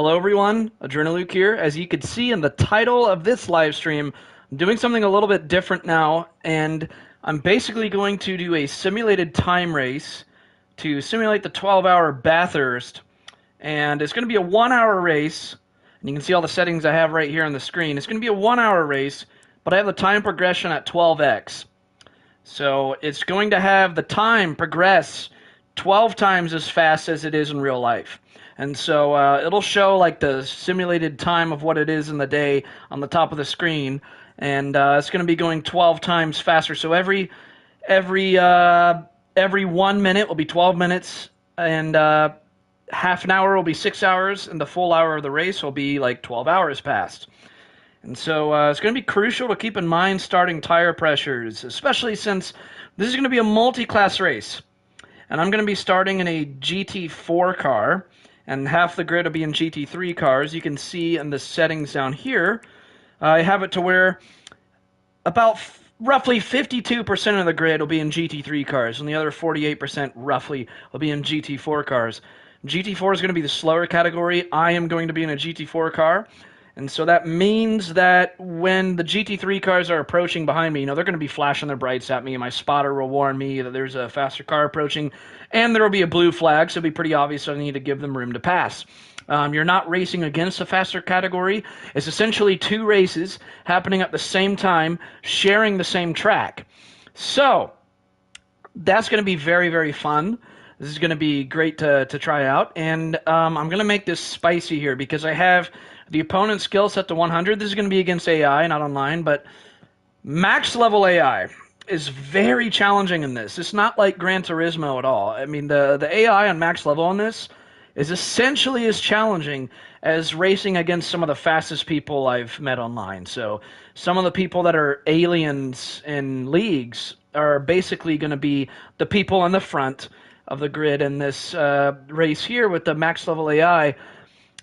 Hello everyone, Adrenaluke here. As you can see in the title of this live stream, I'm doing something a little bit different now, and I'm basically going to do a simulated time race to simulate the 12-hour Bathurst, and it's going to be a 1-hour race, and you can see all the settings I have right here on the screen. It's going to be a 1-hour race, but I have the time progression at 12x. So it's going to have the time progress 12 times as fast as it is in real life. And so it'll show like the simulated time of what it is in the day on the top of the screen, and it's going to be going 12 times faster. So every 1 minute will be 12 minutes, and half an hour will be 6 hours, and the full hour of the race will be like 12 hours past. And so it's going to be crucial to keep in mind starting tire pressures, especially since this is going to be a multi-class race. And I'm going to be starting in a GT4 car, and half the grid will be in GT3 cars. You can see in the settings down here, I have it to where about roughly 52% of the grid will be in GT3 cars, and the other 48% roughly will be in GT4 cars. GT4 is going to be the slower category. I am going to be in a GT4 car. And so that means that when the GT3 cars are approaching behind me, they're going to be flashing their brights at me, and my spotter will warn me that there's a faster car approaching, and there will be a blue flag, so it'll be pretty obvious I need to give them room to pass. You're not racing against a faster category. It's essentially two races happening at the same time, sharing the same track. So that's going to be very, very fun. This is going to be great to try out, and I'm going to make this spicy here because I have the opponent's skill set to 100. This is going to be against AI, not online, but max level AI is very challenging in this. It's not like Gran Turismo at all. I mean, the AI on max level on this is essentially as challenging as racing against some of the fastest people I've met online. So some of the people that are aliens in leagues are basically going to be the people in the front of the grid in this race here with the max level AI.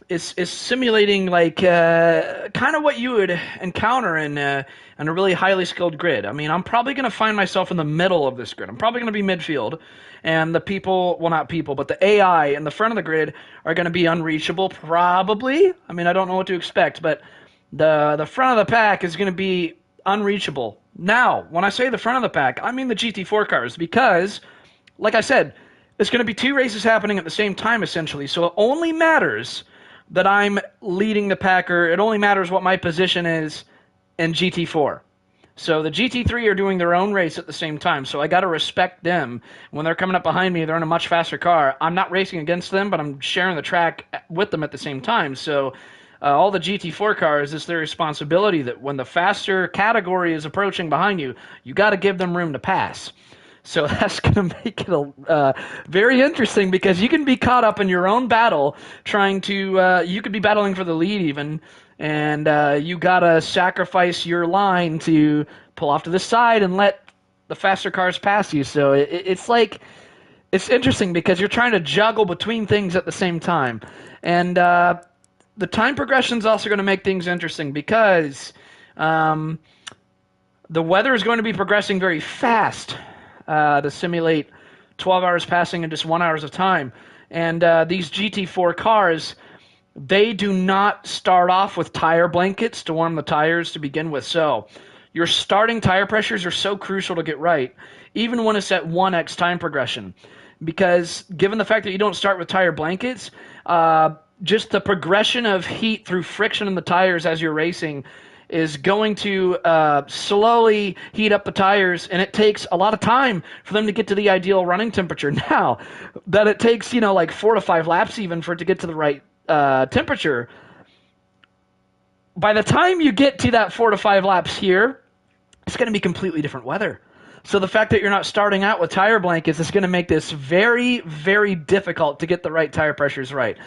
Is simulating like kind of what you would encounter in a really highly skilled grid. I mean, I'm probably going to find myself in the middle of this grid. I'm probably going to be midfield, and the people, well, not people, but the AI in the front of the grid are going to be unreachable, probably. I mean, I don't know what to expect, but the front of the pack is going to be unreachable. Now, when I say the front of the pack, I mean the GT4 cars, because, like I said, it's going to be two races happening at the same time, essentially, so it only matters that I'm leading the packer. It only matters what my position is in GT4. So the GT3 are doing their own race at the same time, so I got to respect them. When they're coming up behind me, they're in a much faster car. I'm not racing against them, but I'm sharing the track with them at the same time. So all the GT4 cars, it's their responsibility that when the faster category is approaching behind you, you got to give them room to pass. So that's going to make it very interesting because you can be caught up in your own battle trying to, you could be battling for the lead even, and you got to sacrifice your line to pull off to the side and let the faster cars pass you. So it's like, it's interesting because you're trying to juggle between things at the same time. And the time progression is also going to make things interesting because the weather is going to be progressing very fast. To simulate 12 hours passing in just 1 hour of time. And these GT4 cars, they do not start off with tire blankets to warm the tires to begin with. So your starting tire pressures are so crucial to get right, even when it's at 1x time progression. Because given the fact that you don't start with tire blankets, just the progression of heat through friction in the tires as you're racing is going to slowly heat up the tires, and it takes a lot of time for them to get to the ideal running temperature. Now, that it takes, like 4 to 5 laps even for it to get to the right temperature, by the time you get to that 4 to 5 laps here, it's going to be completely different weather. So the fact that you're not starting out with tire blankets is going to make this very, very difficult to get the right tire pressures right.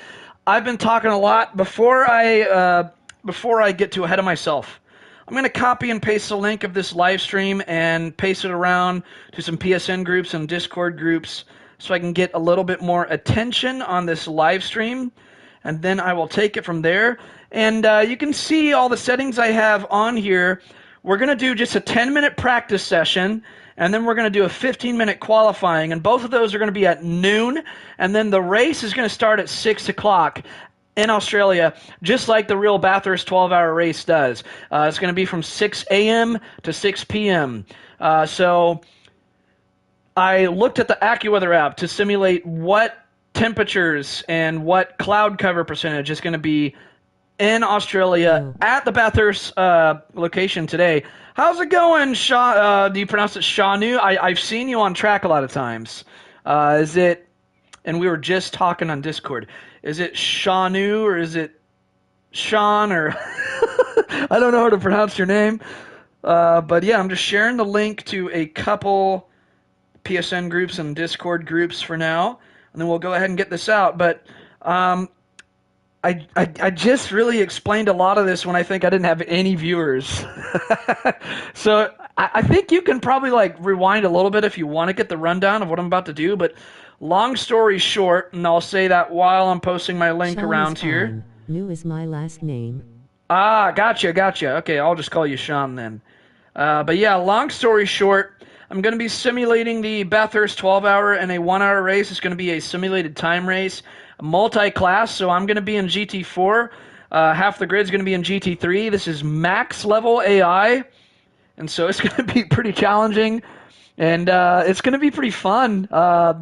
I've been talking a lot before I get too ahead of myself. I'm going to copy and paste the link of this live stream and paste it around to some PSN groups and Discord groups so I can get a little bit more attention on this live stream, and then I will take it from there. And you can see all the settings I have on here. We're going to do just a 10-minute practice session, and then we're going to do a 15-minute qualifying, and both of those are going to be at noon, and then the race is going to start at 6 o'clock. in Australia, just like the real Bathurst 12-hour race does. It's going to be from 6 a.m. to 6 p.m. So I looked at the AccuWeather app to simulate what temperatures and what cloud cover percentage is going to be in Australia at the Bathurst location today. How's it going, Shaw? Do you pronounce it Shanu? I've seen you on track a lot of times. Is it, and we were just talking on Discord, is it Shanu or is it Sean or I don't know how to pronounce your name. But yeah, I'm just sharing the link to a couple PSN groups and Discord groups for now, and then we'll go ahead and get this out. But I just really explained a lot of this when I think I didn't have any viewers. So I think you can probably like rewind a little bit if you want to get the rundown of what I'm about to do. But long story short, and I'll say that while I'm posting my link Sean around here. New is my last name. Ah, gotcha. Okay, I'll just call you Sean then. But yeah, long story short, I'm going to be simulating the Bathurst 12-hour and a 1-hour race. It's going to be a simulated time race, multi-class, so I'm going to be in GT4. Half the grid's going to be in GT3. This is max level AI, and so it's going to be pretty challenging, and it's going to be pretty fun.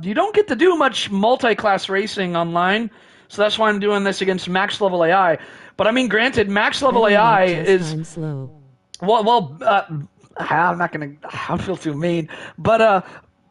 You don't get to do much multi-class racing online, so that's why I'm doing this against max level AI. But I mean, granted, max level AI is... slow. I'm not going to... I feel too mean. But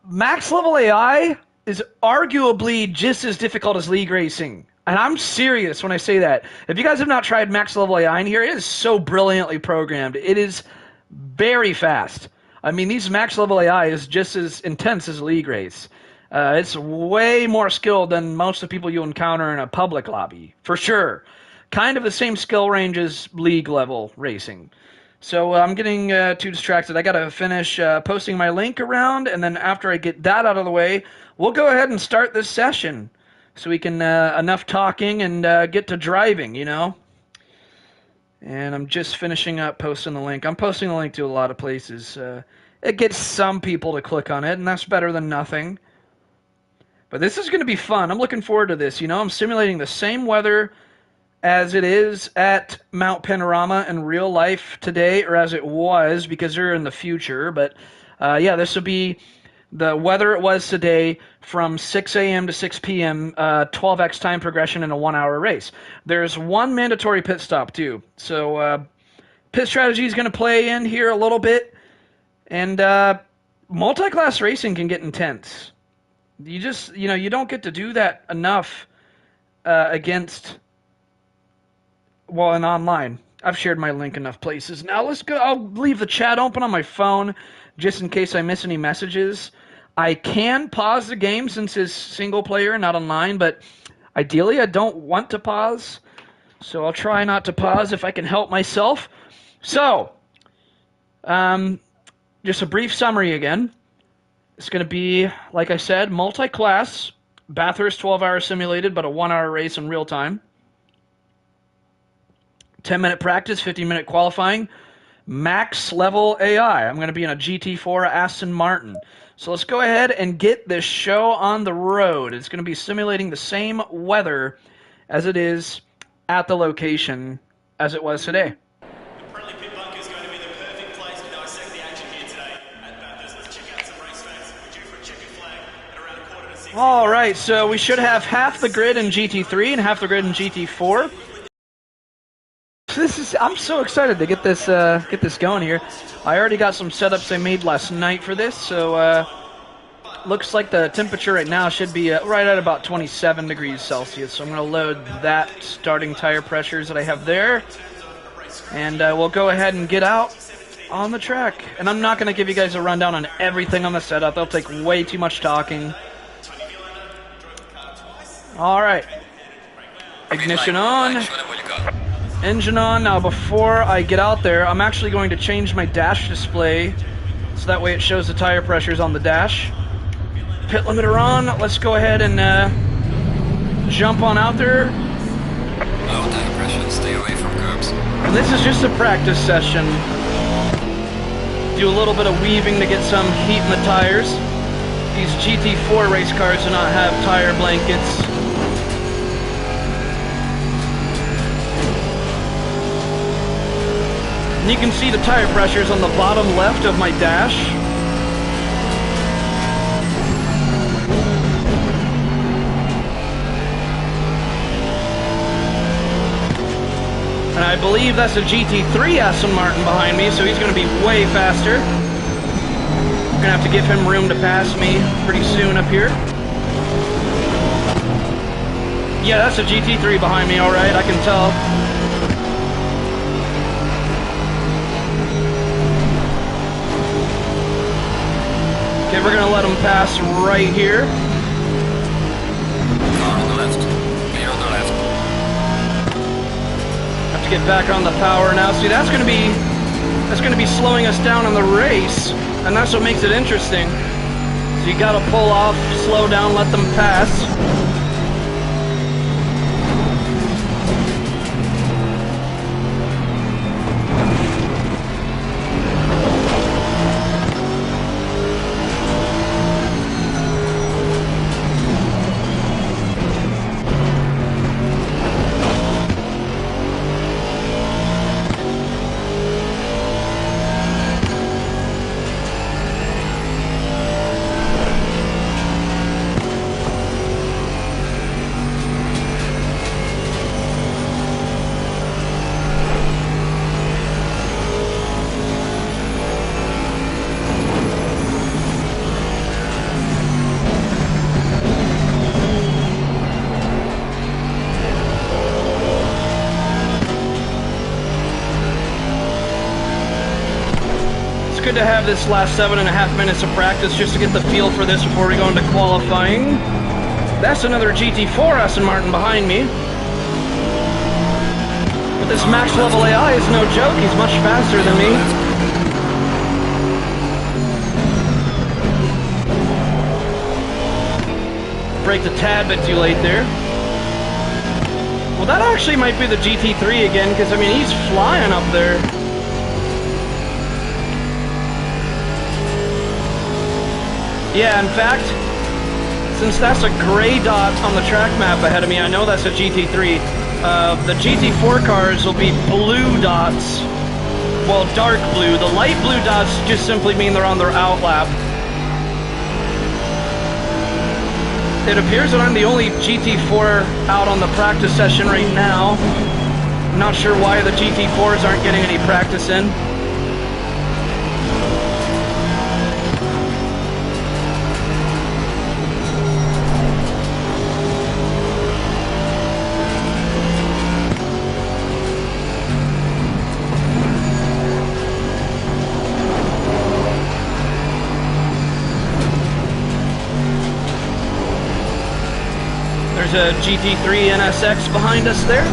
max level AI is arguably just as difficult as league racing. And I'm serious when I say that. If you guys have not tried max level AI in here, it is so brilliantly programmed. It is very fast. I mean, these max level AI is just as intense as a league race. It's way more skilled than most of the people you encounter in a public lobby, for sure. Kind of the same skill range as league level racing. So I'm getting too distracted. I got to finish posting my link around, and then after I get that out of the way, we'll go ahead and start this session so we can enough talking and get to driving, you know? And I'm just finishing up posting the link. I'm posting the link to a lot of places. It gets some people to click on it, and that's better than nothing. But this is going to be fun. I'm looking forward to this. You know, I'm simulating the same weather as it is at Mount Panorama in real life today, or as it was, because they're in the future. But yeah, this will be the weather it was today from 6 a.m. to 6 p.m., 12x time progression in a 1-hour race. There's one mandatory pit stop, too. So pit strategy is going to play in here a little bit. And multi-class racing can get intense. You just, you know, you don't get to do that enough against... Well, and online. I've shared my link enough places. Now let's go. I'll leave the chat open on my phone just in case I miss any messages. I can pause the game since it's single player, not online, but ideally I don't want to pause. So I'll try not to pause if I can help myself. So, just a brief summary again. It's going to be, like I said, multi-class, Bathurst 12-hour simulated, but a 1-hour race in real time. 10-minute practice, 15-minute qualifying, max level AI. I'm going to be in a GT4 Aston Martin. So let's go ahead and get this show on the road. It's going to be simulating the same weather as it is at the location as it was today. The friendly pit bunker is going to be the perfect place to dissect the action here today at Bathurst. Let's check out some race facts. We're due for a checkered flag at around 5:45. All right, so we should have half the grid in GT3 and half the grid in GT4. I'm so excited to get this going here. I already got some setups I made last night for this, so looks like the temperature right now should be right at about 27 degrees Celsius. So I'm going to load that starting tire pressures that I have there, and we'll go ahead and get out on the track. And I'm not going to give you guys a rundown on everything on the setup. That'll take way too much talking. All right, ignition on. Engine on. Now before I get out there, I'm actually going to change my dash display so that way it shows the tire pressures on the dash. Pit limiter on. Let's go ahead and jump on out there. Low tire pressure, stay away from curbs. And this is just a practice session. Do a little bit of weaving to get some heat in the tires. These GT4 race cars do not have tire blankets. And you can see the tire pressures on the bottom left of my dash. And I believe that's a GT3 Aston Martin behind me, so he's going to be way faster. I'm going to have to give him room to pass me pretty soon up here. Yeah, that's a GT3 behind me, alright, I can tell. Okay, we're going to let him pass right here. Car on the left. Clear on the left. Have to get back on the power now. See, that's going to be slowing us down on the race, and that's what makes it interesting. So you got to pull off, slow down, let them pass. Good to have this last 7.5 minutes of practice just to get the feel for this before we go into qualifying. That's another GT4 Aston Martin behind me. But this max level AI is no joke, he's much faster than me. Braked a tad bit too late there. Well, that actually might be the GT3 again, because I mean, he's flying up there. Yeah, in fact, since that's a gray dot on the track map ahead of me, I know that's a GT3. The GT4 cars will be blue dots. Well, dark blue. The light blue dots just simply mean they're on their outlap. It appears that I'm the only GT4 out on the practice session right now. I'm not sure why the GT4s aren't getting any practice in. There's a GT3 NSX behind us there.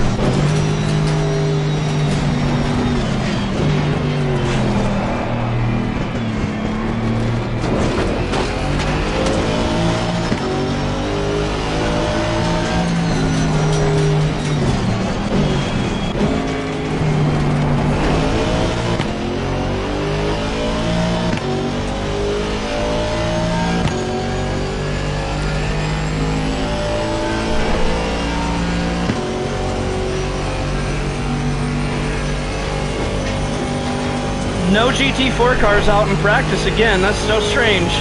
No GT4 cars out in practice again, that's so strange.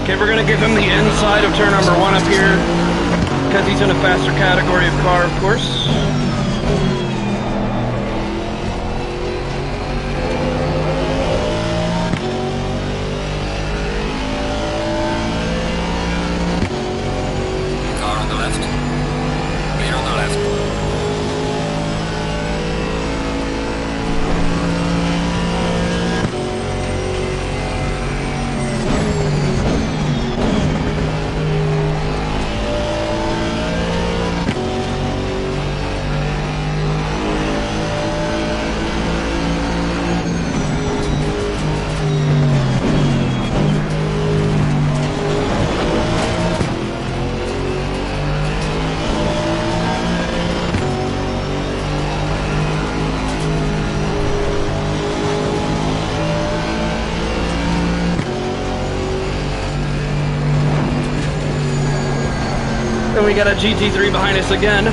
Okay, we're going to give him the inside of turn number 1 up here, because he's in a faster category of car, of course. Car on the left. Clear on the left. we got a GT3 behind us again.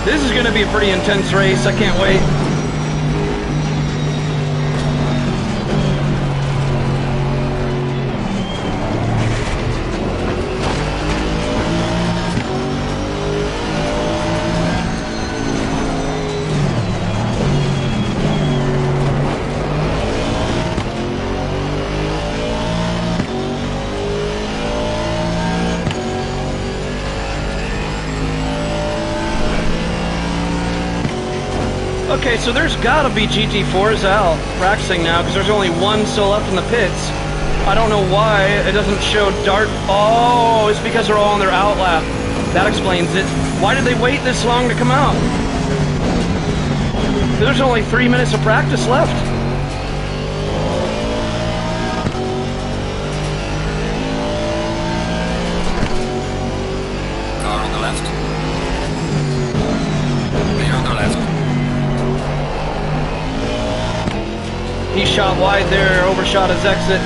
This is going to be a pretty intense race. I can't wait. Okay, so there's gotta be GT4s out practicing now because there's only one still left in the pits. I don't know why it doesn't show dark. Oh, it's because they're all on their out lap. That explains it. Why did they wait this long to come out? There's only 3 minutes of practice left. Car on the left. Clear on the left. He shot wide there, overshot his exit.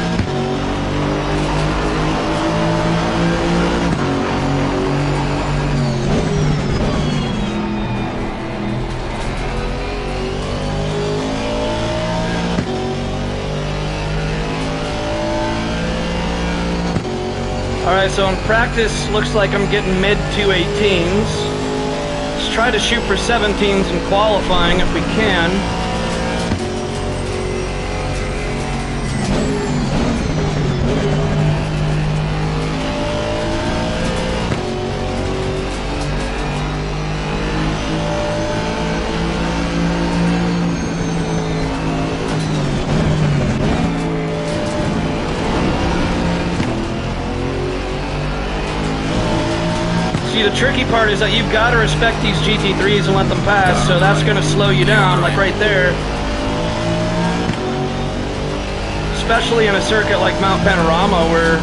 Alright, so in practice, looks like I'm getting mid 218s. Let's try to shoot for 17s in qualifying if we can. See, the tricky part is that you've got to respect these GT3s and let them pass, so that's going to slow you down, like right there. Especially in a circuit like Mount Panorama, where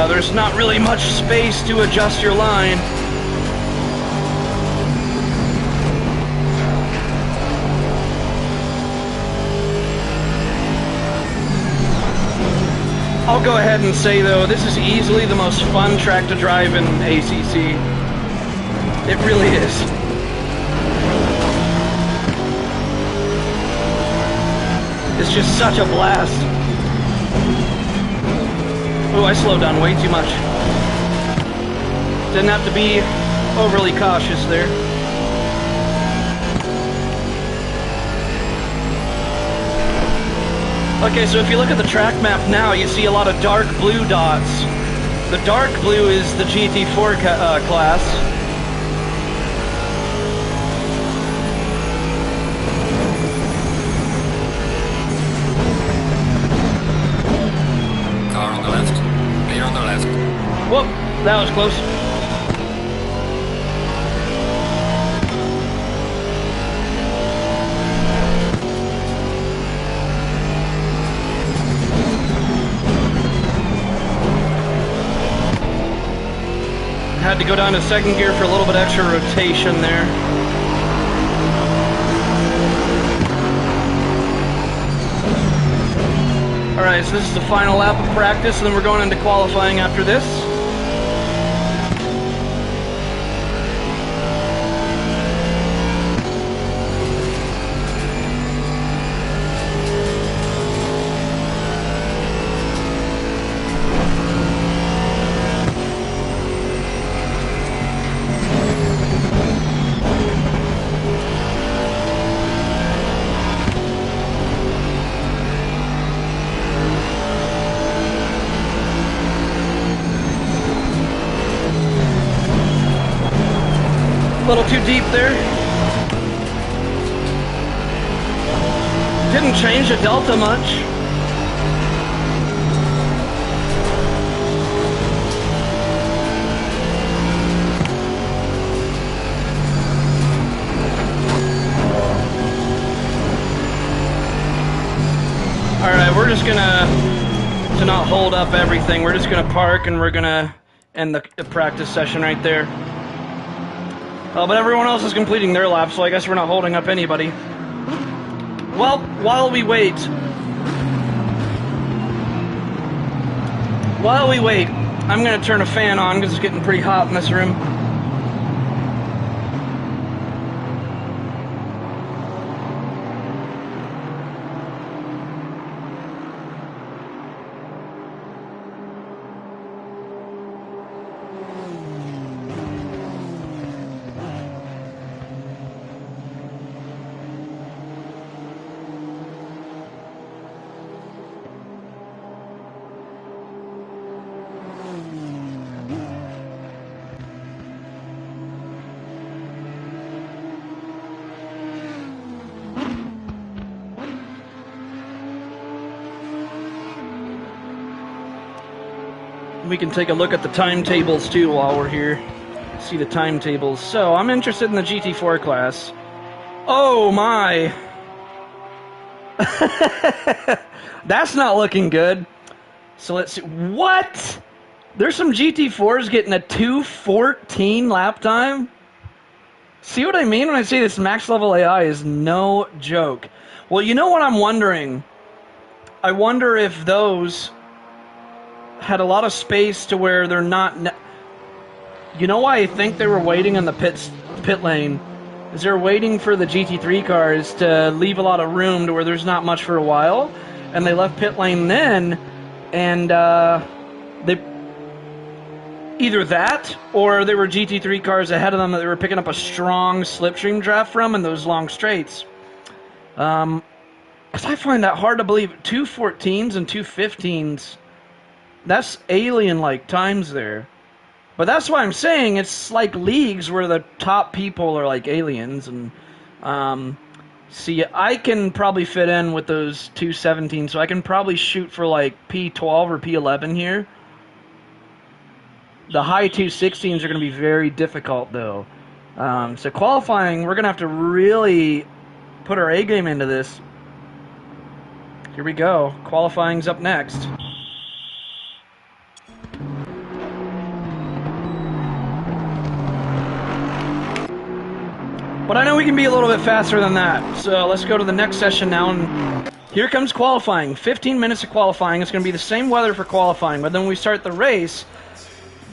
there's not really much space to adjust your line. I'll go ahead and say, though, this is easily the most fun track to drive in ACC. It really is. It's just such a blast. Oh, I slowed down way too much. Didn't have to be overly cautious there. Okay, so if you look at the track map now, you see a lot of dark blue dots. The dark blue is the GT4 class. Car on the left. Clear on the left. Whoop, that was close. Had to go down to second gear for a little bit extra rotation there. Alright, so this is the final lap of practice, and then we're going into qualifying after this. A little too deep there. Didn't change the delta much. Alright, we're just gonna, to not hold up everything, we're just gonna park and we're gonna end the practice session right there. But everyone else is completing their lap, so I guess we're not holding up anybody. Well, while we wait, While we wait, I'm going to turn a fan on because it's getting pretty hot in this room. We can take a look at the timetables too while we're here. See the timetables. So I'm interested in the GT4 class. Oh my! That's not looking good. So let's see. What? There's some GT4s getting a 2:14 lap time? See what I mean when I say this max level AI is no joke? Well, you know what I'm wondering? I wonder if those had a lot of space to where they're not... You know why I think they were waiting in the pit lane? Is they're waiting for the GT3 cars to leave a lot of room to where there's not much for a while, and they left pit lane then, and they... Either that, or there were GT3 cars ahead of them that they were picking up a strong slipstream draft from in those long straights. Because I find that hard to believe. 2:14s and 2:15s... That's alien-like times there. But that's why I'm saying it's like leagues where the top people are like aliens. And see, I can probably fit in with those 2:17, so I can probably shoot for like P12 or P11 here. The high 2:16s are going to be very difficult, though. So qualifying, we're going to have to really put our A game into this. Here we go. Qualifying's up next. But I know we can be a little bit faster than that. So let's go to the next session now. And here comes qualifying. 15 minutes of qualifying. It's going to be the same weather for qualifying. But then when we start the race,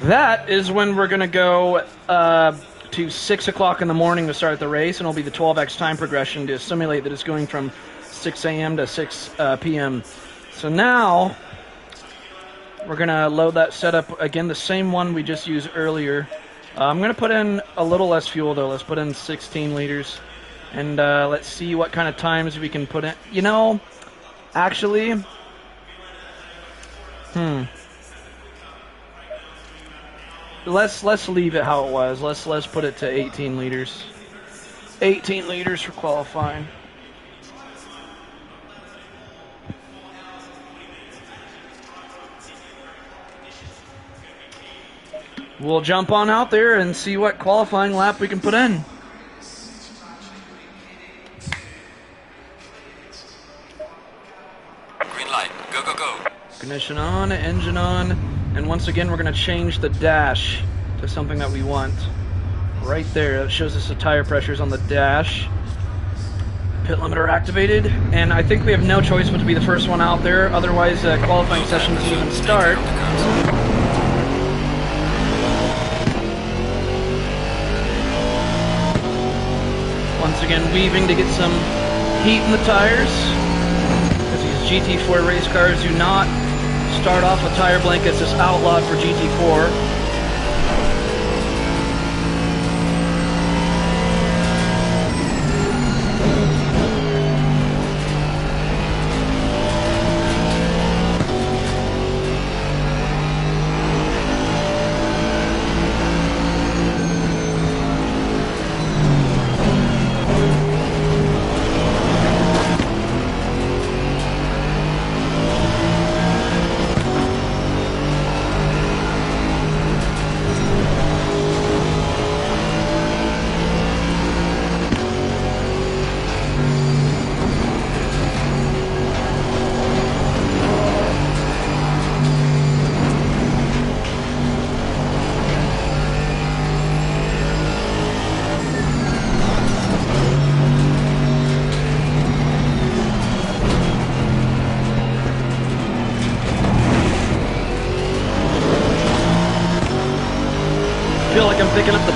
that is when we're going to go to 6 o'clock in the morning to start the race. And it'll be the 12x time progression to simulate that it's going from 6 a.m. to 6 p.m. So now we're going to load that setup. Again, the same one we just used earlier. I'm going to put in a little less fuel, though. Let's put in 16 liters. And let's see what kind of times we can put in. You know, actually... Let's leave it how it was. Let's put it to 18 liters. 18 liters for qualifying. We'll jump on out there and see what qualifying lap we can put in. Green light. Go, go, go. Ignition on, engine on, and once again we're going to change the dash to something that we want. Right there, that shows us the tire pressures on the dash. Pit limiter activated, and I think we have no choice but to be the first one out there, otherwise the qualifying session doesn't even start. Once again, weaving to get some heat in the tires, because these GT4 race cars do not start off with tire blankets. It's outlawed for GT4.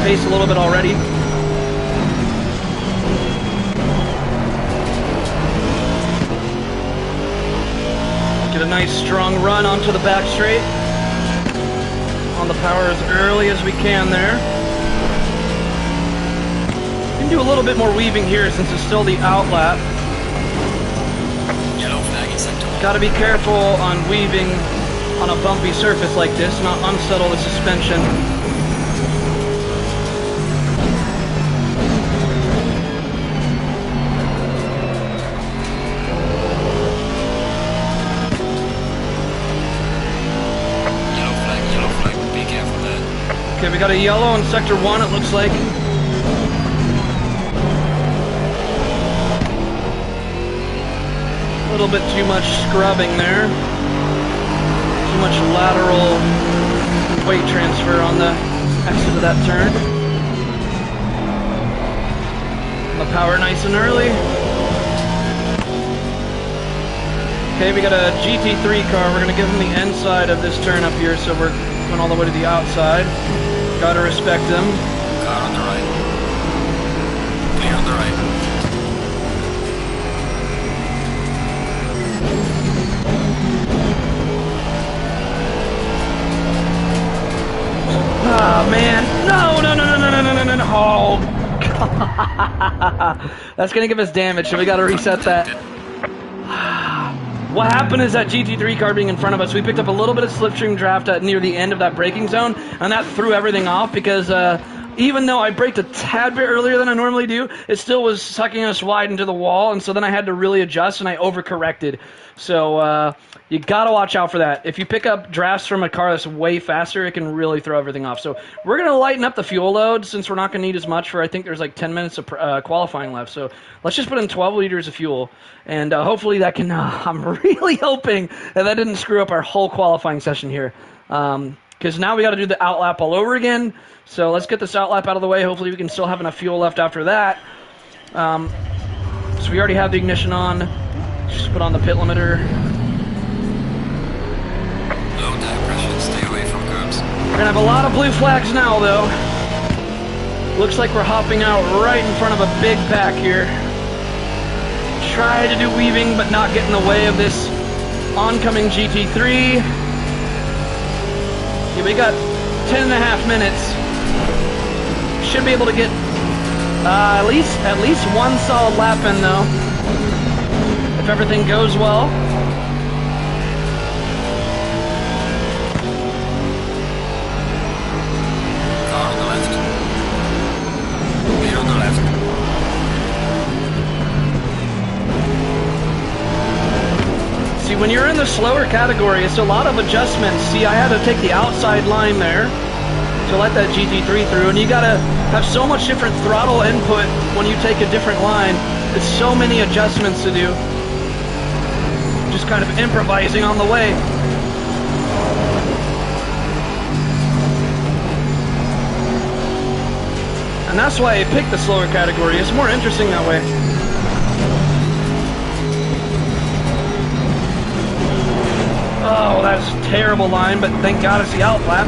pace a little bit already. Get a nice strong run onto the back straight. On the power as early as we can there. We can do a little bit more weaving here since it's still the out lap. Yellow flag in sector 1. Gotta be careful on weaving on a bumpy surface like this, not unsettle the suspension. Yellow flag, be careful there. Okay, we got a yellow in sector 1, it looks like. A little bit too much scrubbing there. Too much lateral weight transfer on the exit of that turn. The power nice and early. Okay, we got a GT3 car. We're going to give him the inside of this turn up here, so we're going all the way to the outside. Gotta respect them. Car on the right. Clear on the right. Oh man, no, no, no, no, no, no, no, no, no, oh, that's gonna give us damage, so we gotta reset that. What happened is that GT3 car being in front of us, we picked up a little bit of slipstream draft at near the end of that braking zone, and that threw everything off because even though I braked a tad bit earlier than I normally do, it still was sucking us wide into the wall, and so then I had to really adjust, and I overcorrected. So you gotta watch out for that. If you pick up drafts from a car that's way faster, it can really throw everything off. So we're gonna lighten up the fuel load since we're not gonna need as much for, I think there's like 10 minutes of qualifying left. So let's just put in 12 liters of fuel, and hopefully that can, I'm really hoping that didn't screw up our whole qualifying session here. Because now we gotta do the out lap all over again. So let's get this out lap out of the way. Hopefully we can still have enough fuel left after that. So we already have the ignition on. Just put on the pit limiter. Low tire pressure, stay away from curbs. We're gonna have a lot of blue flags now, though. Looks like we're hopping out right in front of a big pack here. Try to do weaving, but not get in the way of this oncoming GT3. Okay, we got 10.5 minutes. Should be able to get at least one solid lap in, though, if everything goes well. Car on the left. Clear on the left. See, when you're in the slower category, it's a lot of adjustments. See, I had to take the outside line there to let that GT3 through, and you gotta have so much different throttle input when you take a different line. It's so many adjustments to do. Just kind of improvising on the way. And that's why I picked the slower category. It's more interesting that way. Oh, that's a terrible line, but thank God it's the out lap.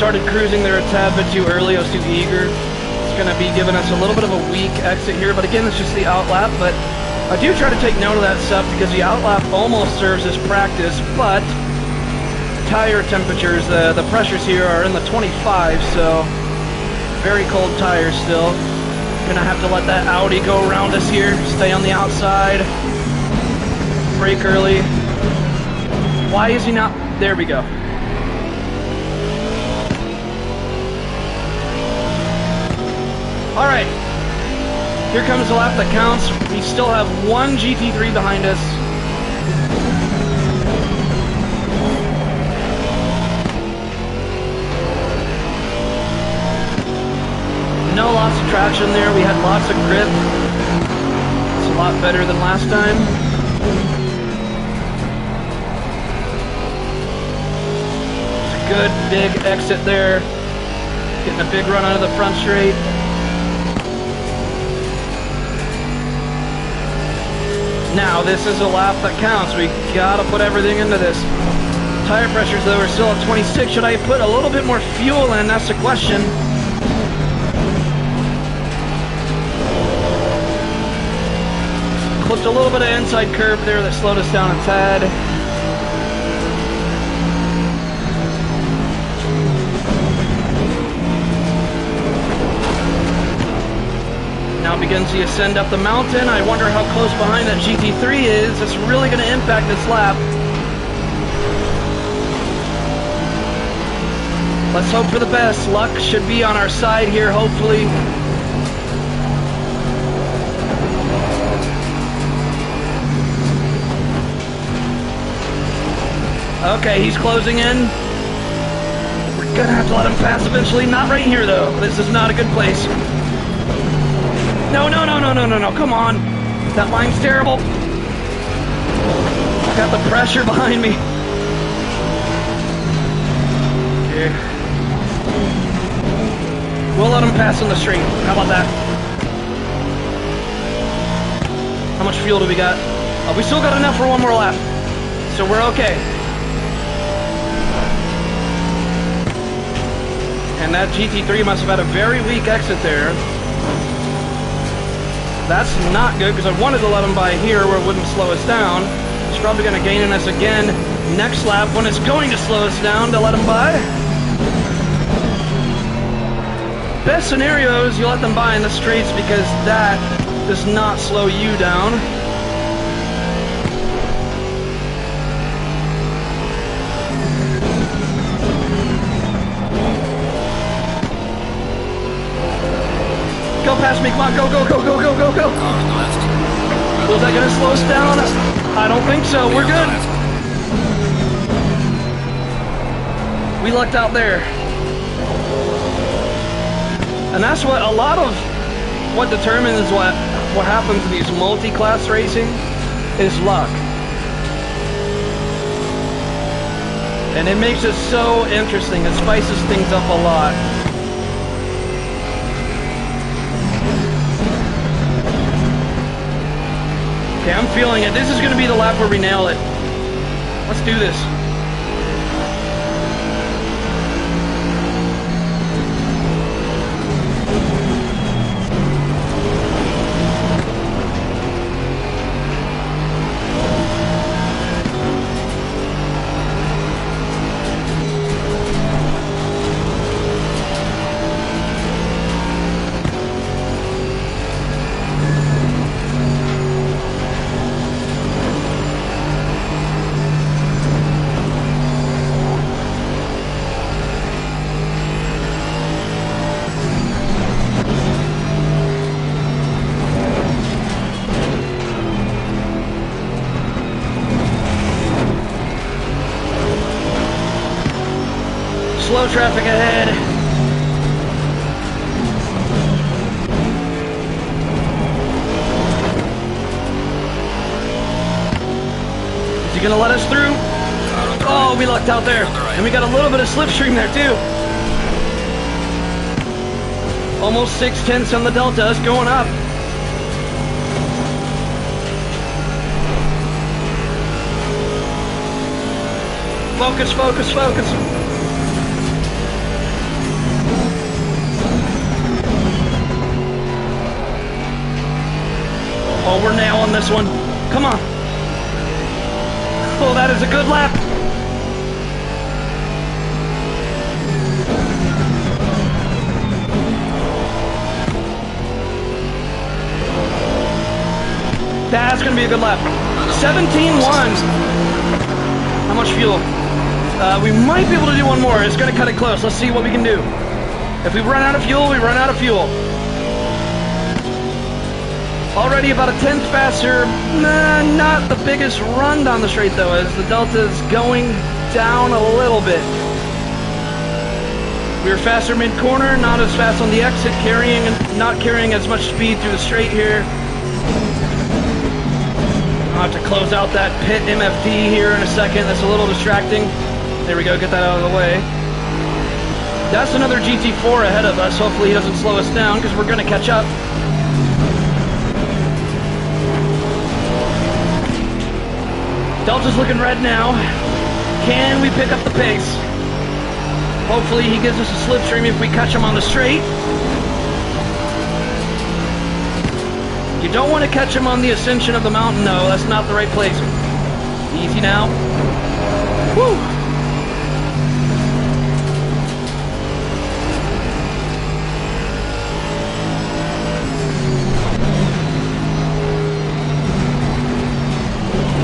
Started cruising there a tad bit too early. I was too eager. It's going to be giving us a little bit of a weak exit here, but again, it's just the out lap. But I do try to take note of that stuff because the out lap almost serves as practice, but tire temperatures, the pressures here are in the 25, so very cold tires still. Gonna have to let that Audi go around us here. Stay on the outside. Brake early. Why is he not? There we go. All right, here comes the lap that counts. We still have one GT3 behind us. No loss of traction there. We had lots of grip. It's a lot better than last time. It's a good big exit there. Getting a big run out of the front straight. Now, this is a lap that counts. We gotta put everything into this. Tire pressures, though, are still at 26. Should I put a little bit more fuel in? That's the question. Clipped a little bit of inside curb there that slowed us down a tad. Now begins the ascent up the mountain. I wonder how close behind that GT3 is. It's really going to impact this lap. Let's hope for the best. Luck should be on our side here, hopefully. Okay, he's closing in. We're gonna have to let him pass eventually. Not right here, though. This is not a good place. No, no, no, no, no, no, no. Come on. That line's terrible. Got the pressure behind me. Okay. We'll let him pass on the straight. How about that? How much fuel do we got? We still got enough for one more lap. So we're okay. And that GT3 must have had a very weak exit there. That's not good because I wanted to let him by here where it wouldn't slow us down. He's probably going to gain on us again next lap when it's going to slow us down to let him by. Best scenario is you let them by in the straights because that does not slow you down. Go past me, come on, go, go, go, go, go, go, go. Car on the left. Was that gonna slow us down? I don't think so, we're good. We lucked out there. And that's what a lot of what determines what happens in these multi-class racing is luck. And it makes it so interesting, it spices things up a lot. Okay, I'm feeling it. This is going to be the lap where we nail it. Let's do this. Slow traffic ahead. Is he gonna let us through? Oh, we lucked out there. And we got a little bit of slipstream there too. Almost 6/10 on the delta, it's going up. Focus, focus, focus. Oh, we're nailing this one. Come on. Oh, that is a good lap. That's going to be a good lap. 17-1. How much fuel? We might be able to do one more. It's going to cut it close. Let's see what we can do. If we run out of fuel, we run out of fuel. Already about a tenth faster. Not the biggest run down the straight though, as the delta is going down a little bit. We were faster mid-corner, not as fast on the exit, not carrying as much speed through the straight here. I'll have to close out that pit MFD here in a second. That's a little distracting. There we go, get that out of the way. That's another GT4 ahead of us. Hopefully he doesn't slow us down because we're going to catch up. Delta's looking red now. Can we pick up the pace? Hopefully he gives us a slipstream if we catch him on the straight. You don't want to catch him on the ascension of the mountain, though. That's not the right place. Easy now. Woo!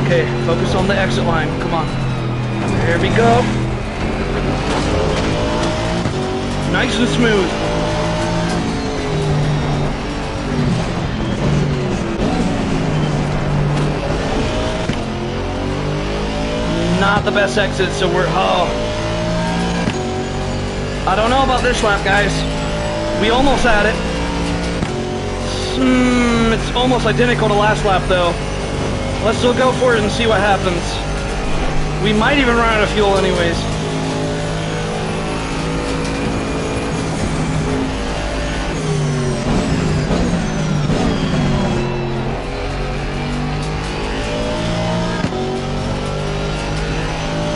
Okay, focus on the exit line. Come on. There we go. Nice and smooth. Not the best exit, so we're... Oh. I don't know about this lap, guys. We almost had it. It's almost identical to last lap, though. Let's still go for it and see what happens. We might even run out of fuel anyways.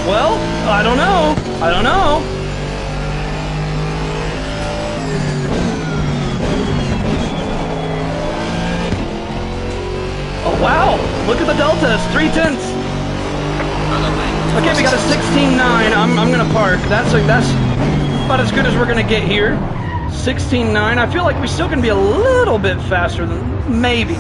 Well, I don't know. I don't know. Oh, wow. Look at the deltas. 3/10. Okay, we got a 16.9. I'm going to park. That's about as good as we're going to get here. 16.9. I feel like we still can be a little bit faster than maybe.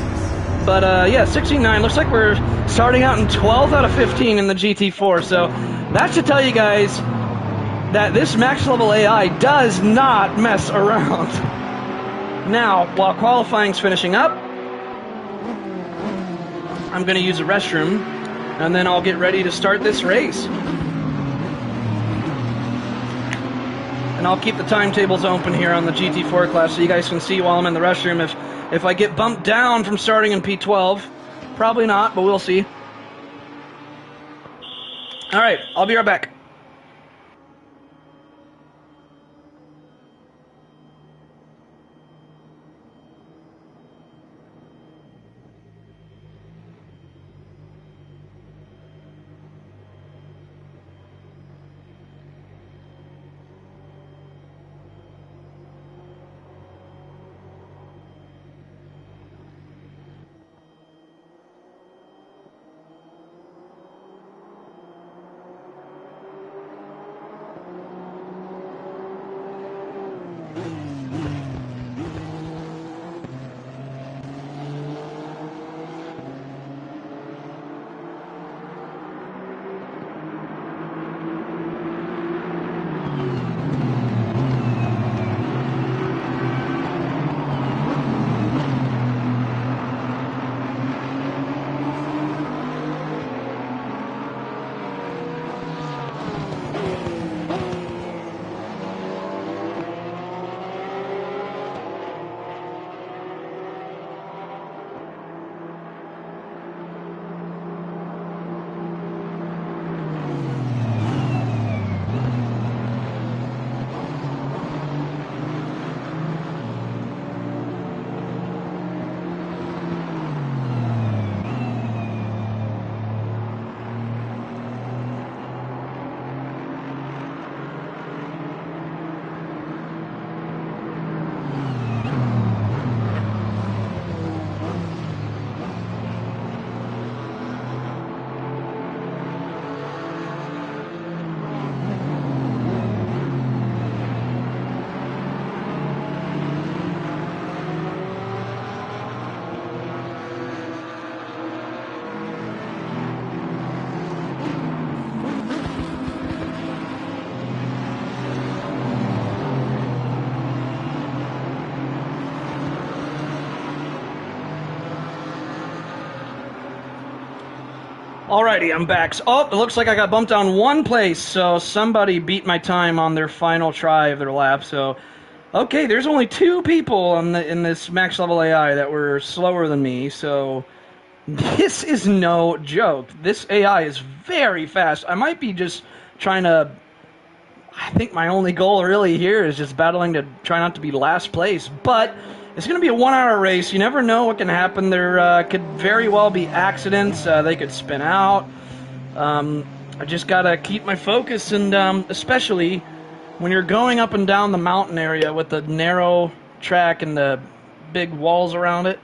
But yeah, 16.9. Looks like we're starting out in 12th out of 15 in the GT4. So that should tell you guys that this max level AI does not mess around. Now, while qualifying's finishing up, I'm going to use a restroom, and then I'll get ready to start this race. And I'll keep the timetables open here on the GT4 class so you guys can see while I'm in the restroom if I get bumped down from starting in P12. Probably not, but we'll see. All right, I'll be right back. Alrighty, I'm back. Oh, it looks like I got bumped down one place, so somebody beat my time on their final try of their lap. So, okay, there's only 2 people in this max level AI that were slower than me. So, this is no joke. This AI is very fast. I might be just trying to. I think my only goal really here is just battling to try not to be last place, but it's going to be a 1-hour race. You never know what can happen. There could very well be accidents. They could spin out. I just gotta keep my focus, and especially when you're going up and down the mountain area with the narrow track and the big walls around it,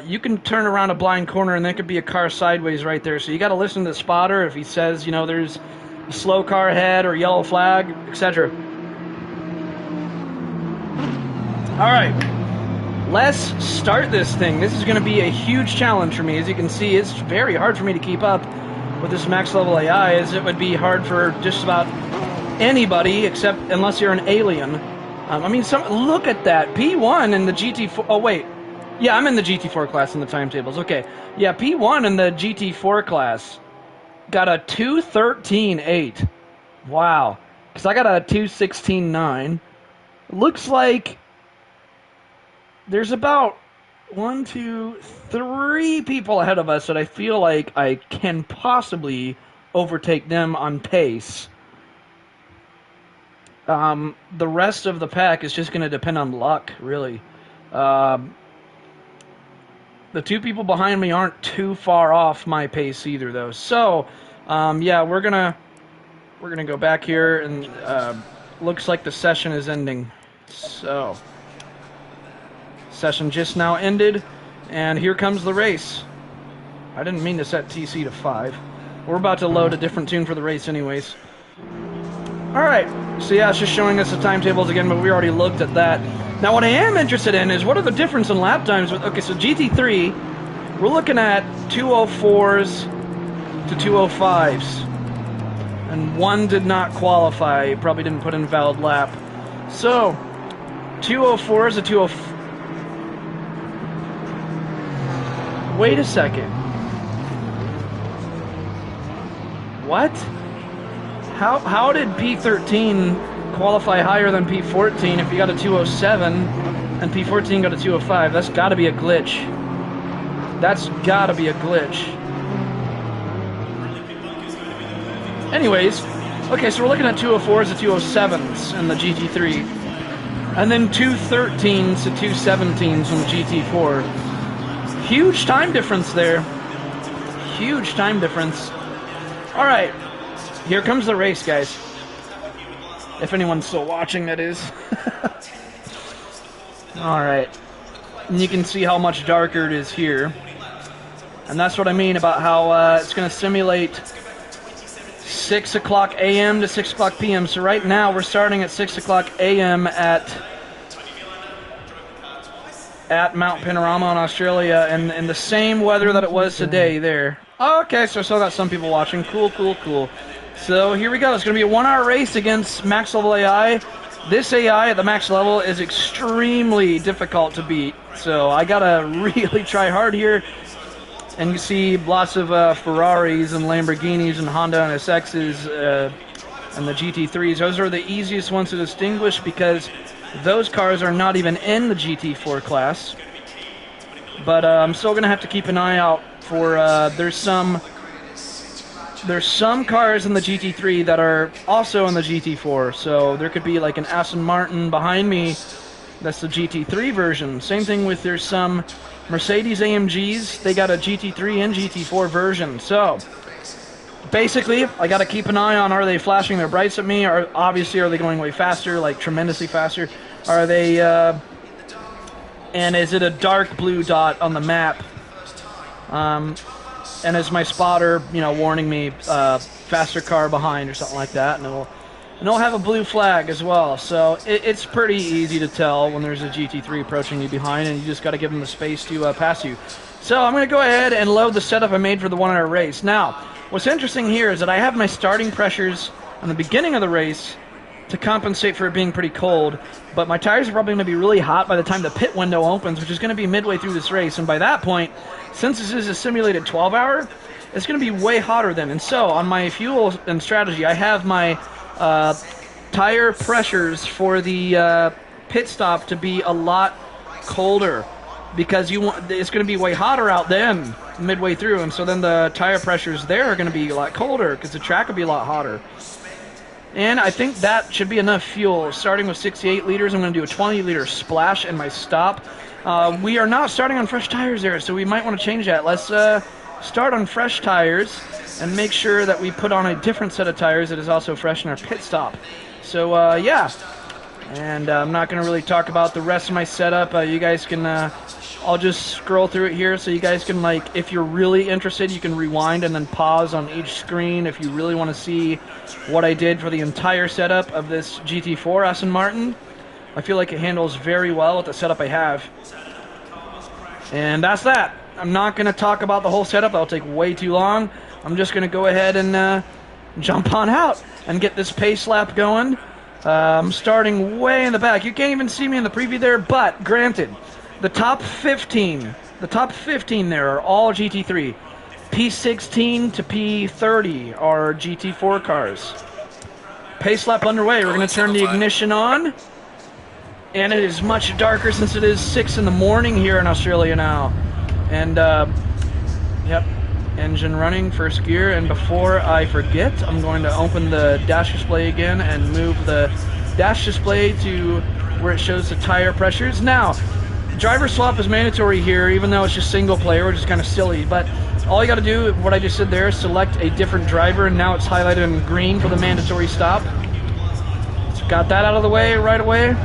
you can turn around a blind corner and there could be a car sideways right there. So you got to listen to the spotter if he says, you know, there's a slow car ahead or yellow flag, etc. All right, let's start this thing. This is going to be a huge challenge for me. As you can see, it's very hard for me to keep up with this max level AI, as it would be hard for just about anybody, except unless you're an alien. I mean, look at that. P1 in the GT4. Oh, wait. Yeah, I'm in the GT4 class in the timetables. Okay. Yeah, P1 in the GT4 class got a 2:13.8. Wow. Because I got a 2:16.9. Looks like there's about 1, 2, 3 people ahead of us that I feel like I can possibly overtake them on pace. The rest of the pack is just going to depend on luck, really. The 2 people behind me aren't too far off my pace either, though. So, yeah, we're gonna go back here, and looks like the session is ending. So, session just now ended, and here comes the race. I didn't mean to set TC to 5. We're about to load a different tune for the race, anyways. Alright, so yeah, it's just showing us the timetables again, but we already looked at that. Now what I am interested in is what are the difference in lap times with, okay, so GT3, we're looking at 204s to 205s. And 1 did not qualify, probably didn't put in valid lap. So, 204s to 205. Wait a second. What? How did P13 qualify higher than P14 if you got a 207 and P14 got a 205? That's got to be a glitch. That's got to be a glitch. Anyways, okay, so we're looking at 204s to 207s in the GT3. And then 213s to 217s in the GT4. Huge time difference there. Huge time difference. Alright. Here comes the race, guys. If anyone's still watching, that is. Alright. And you can see how much darker it is here. And that's what I mean about how it's going to simulate 6 o'clock a.m. to 6 o'clock p.m. So right now we're starting at 6 o'clock a.m. at Mount Panorama in Australia, and in the same weather that it was today there. Okay, so I still got some people watching. Cool, cool, cool. So here we go. It's going to be a 1-hour race against max level AI. This AI at the max level is extremely difficult to beat. So I got to really try hard here. And you see lots of Ferraris and Lamborghinis and Honda NSXs and the GT3s. Those are the easiest ones to distinguish because those cars are not even in the GT4 class. But I'm still going to have to keep an eye out for, there's some cars in the GT3 that are also in the GT4. So there could be like an Aston Martin behind me. That's the GT3 version. Same thing with there's some Mercedes AMGs. They got a GT3 and GT4 version. So basically, I got to keep an eye on, are they flashing their brights at me? Or obviously, are they going way faster, like tremendously faster? Are they, and is it a dark blue dot on the map? And is my spotter, you know, warning me faster car behind or something like that? And it'll have a blue flag as well. So it's pretty easy to tell when there's a GT3 approaching you behind, and you just got to give them the space to pass you. So I'm going to go ahead and load the setup I made for the 1-hour race. Now, what's interesting here is that I have my starting pressures on the beginning of the race to compensate for it being pretty cold, but my tires are probably going to be really hot by the time the pit window opens, which is going to be midway through this race. And by that point, since this is a simulated 12-hour, it's going to be way hotter then. And so on my fuel and strategy, I have my tire pressures for the pit stop to be a lot colder, because it's going to be way hotter out then midway through, and so then the tire pressures there are going to be a lot colder because the track will be a lot hotter. And I think that should be enough fuel. Starting with 68 liters, I'm going to do a 20-liter splash in my stop. We are not starting on fresh tires there, so we might want to change that. Let's start on fresh tires and make sure that we put on a different set of tires that is also fresh in our pit stop. So, yeah. And I'm not going to really talk about the rest of my setup. You guys can, I'll just scroll through it here so you guys can, like, if you're really interested, you can rewind and then pause on each screen if you really want to see what I did for the entire setup of this GT4 Aston Martin. I feel like it handles very well with the setup I have. And that's that. I'm not going to talk about the whole setup. That'll take way too long. I'm just going to go ahead and jump on out and get this pace lap going. I'm starting way in the back. You can't even see me in the preview there, but granted, the top 15 there are all GT3. P16 to P30 are GT4 cars. Pace lap underway. We're going to turn the ignition on. And it is much darker since it is 6 in the morning here in Australia now. And, yep, engine running, first gear. And before I forget, I'm going to open the dash display again and move the dash display to where it shows the tire pressures. Now, driver swap is mandatory here, even though it's just single player, which is kind of silly. But all you got to do, what I just did there, is select a different driver, and now it's highlighted in green for the mandatory stop. So got that out of the way right away.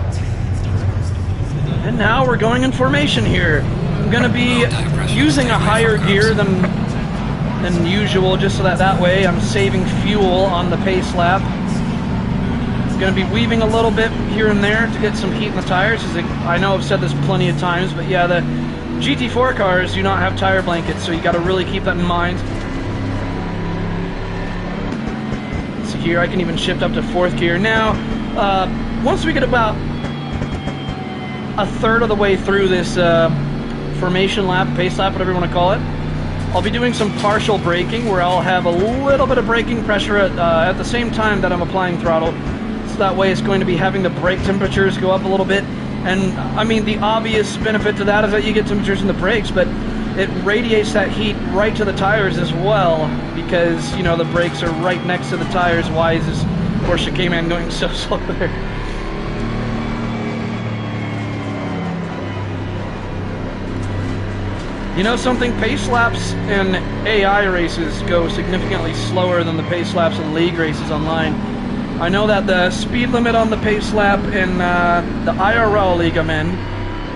And now we're going in formation here. I'm going to be using a higher gear than usual, just so that way I'm saving fuel on the pace lap. I'm going to be weaving a little bit here and there to get some heat in the tires. I know I've said this plenty of times, but yeah, the GT4 cars do not have tire blankets, so you got to really keep that in mind. So here I can even shift up to 4th gear. Now, once we get about a third of the way through this formation lap, pace lap, whatever you want to call it, I'll be doing some partial braking where I'll have a little bit of braking pressure at the same time that I'm applying throttle. So that way it's going to be having the brake temperatures go up a little bit. And I mean, the obvious benefit to that is that you get temperatures in the brakes, but it radiates that heat right to the tires as well, because, you know, the brakes are right next to the tires. Why is this Porsche Cayman going so slow there? You know something? Pace laps in AI races go significantly slower than the pace laps in league races online. I know that the speed limit on the pace lap in the IRL league I'm in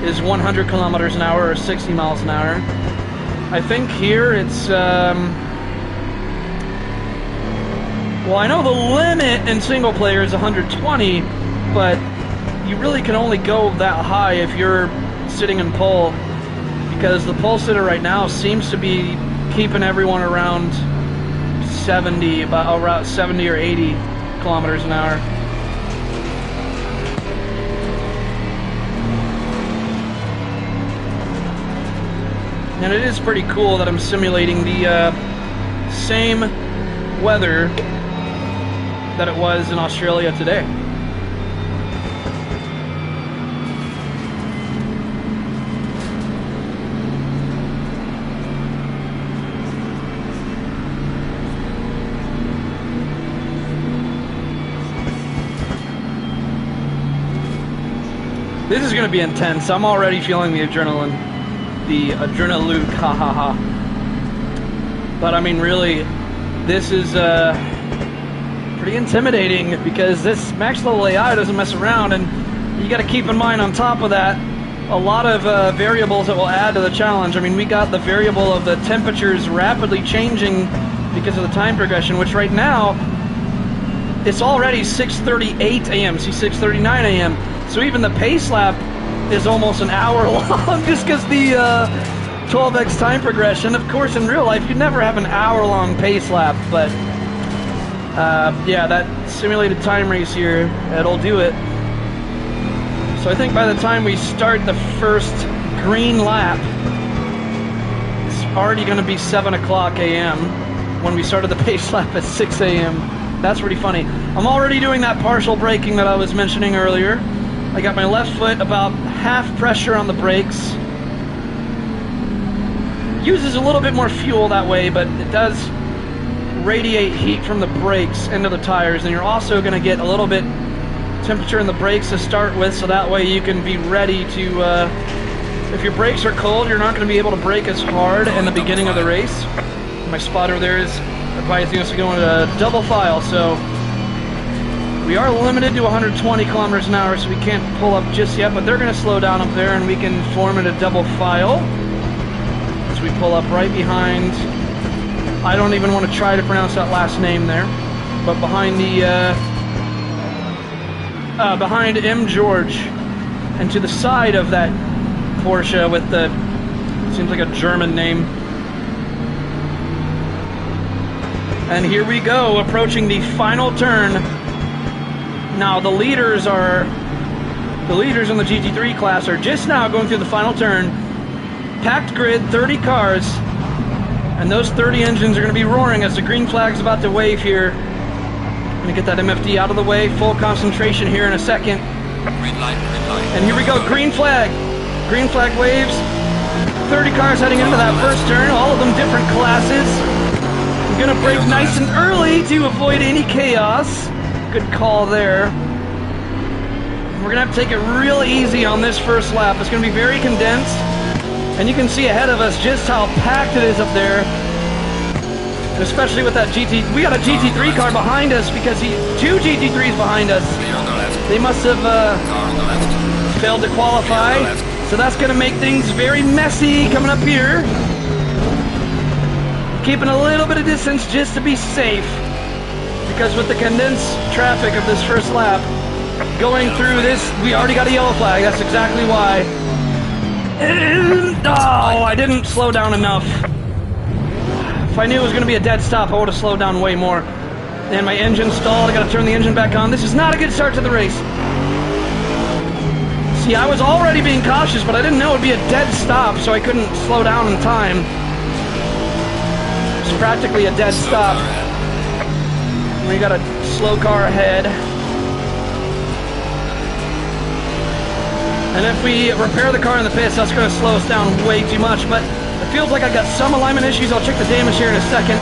is 100 kilometers an hour or 60 miles an hour. I think here it's, well, I know the limit in single player is 120, but you really can only go that high if you're sitting in pole, because the pole sitter right now seems to be keeping everyone around 70, about around 70 or 80 kilometers an hour. And it is pretty cool that I'm simulating the same weather that it was in Australia today. This is going to be intense. I'm already feeling the adrenaline. The adrenaluke, ha ha ha. But I mean, really, this is pretty intimidating, because this max level AI doesn't mess around, and you got to keep in mind on top of that a lot of variables that will add to the challenge. I mean, we got the variable of the temperatures rapidly changing because of the time progression, which right now it's already 6:38 a.m. See, 6:39 a.m. So even the pace lap is almost an hour long, just because the 12x time progression. Of course, in real life, you'd never have an hour-long pace lap, but yeah, that simulated time race here, it'll do it. So I think by the time we start the first green lap, it's already going to be 7 o'clock a.m. when we started the pace lap at 6 a.m. That's pretty funny. I'm already doing that partial braking that I was mentioning earlier. I got my left foot about half pressure on the brakes. Uses a little bit more fuel that way, but it does radiate heat from the brakes into the tires, and you're also going to get a little bit temperature in the brakes to start with, so that way you can be ready to If your brakes are cold, you're not going to be able to brake as hard in the beginning of the race. My spotter there is advising us to go into a double file, so we are limited to 120 kilometers an hour, so we can't pull up just yet, but they're going to slow down up there, and we can form in a double file as we pull up right behind. I don't even want to try to pronounce that last name there, but behind the behind M. George, and to the side of that Porsche with the, seems like a German name. And here we go, approaching the final turn. Now the leaders in the GT3 class are just now going through the final turn. Packed grid, 30 cars, and those 30 engines are going to be roaring as the green flag's about to wave here. Going to get that MFD out of the way, full concentration here in a second. Green light, green light. And here we go, green flag. Green flag waves. 30 cars heading into that first turn, all of them different classes. I'm gonna brake nice and early to avoid any chaos. Good call there. We're gonna have to take it real easy on this first lap. It's gonna be very condensed. And you can see ahead of us just how packed it is up there. And especially with that we got a GT3 car behind us because two GT3s behind us. Clear on the left. They must have Car on the left. failed to qualify. So that's going to make things very messy coming up here. Keeping a little bit of distance just to be safe. Because with the condensed traffic of this first lap, going through this, we already got a yellow flag. That's exactly why. Oh, I didn't slow down enough. If I knew it was going to be a dead stop, I would have slowed down way more. And my engine stalled. I got to turn the engine back on. This is not a good start to the race. See, I was already being cautious, but I didn't know it would be a dead stop, so I couldn't slow down in time. It's practically a dead stop. We got a slow car ahead. And if we repair the car in the pits, that's going to slow us down way too much, but it feels like I got some alignment issues. I'll check the damage here in a second.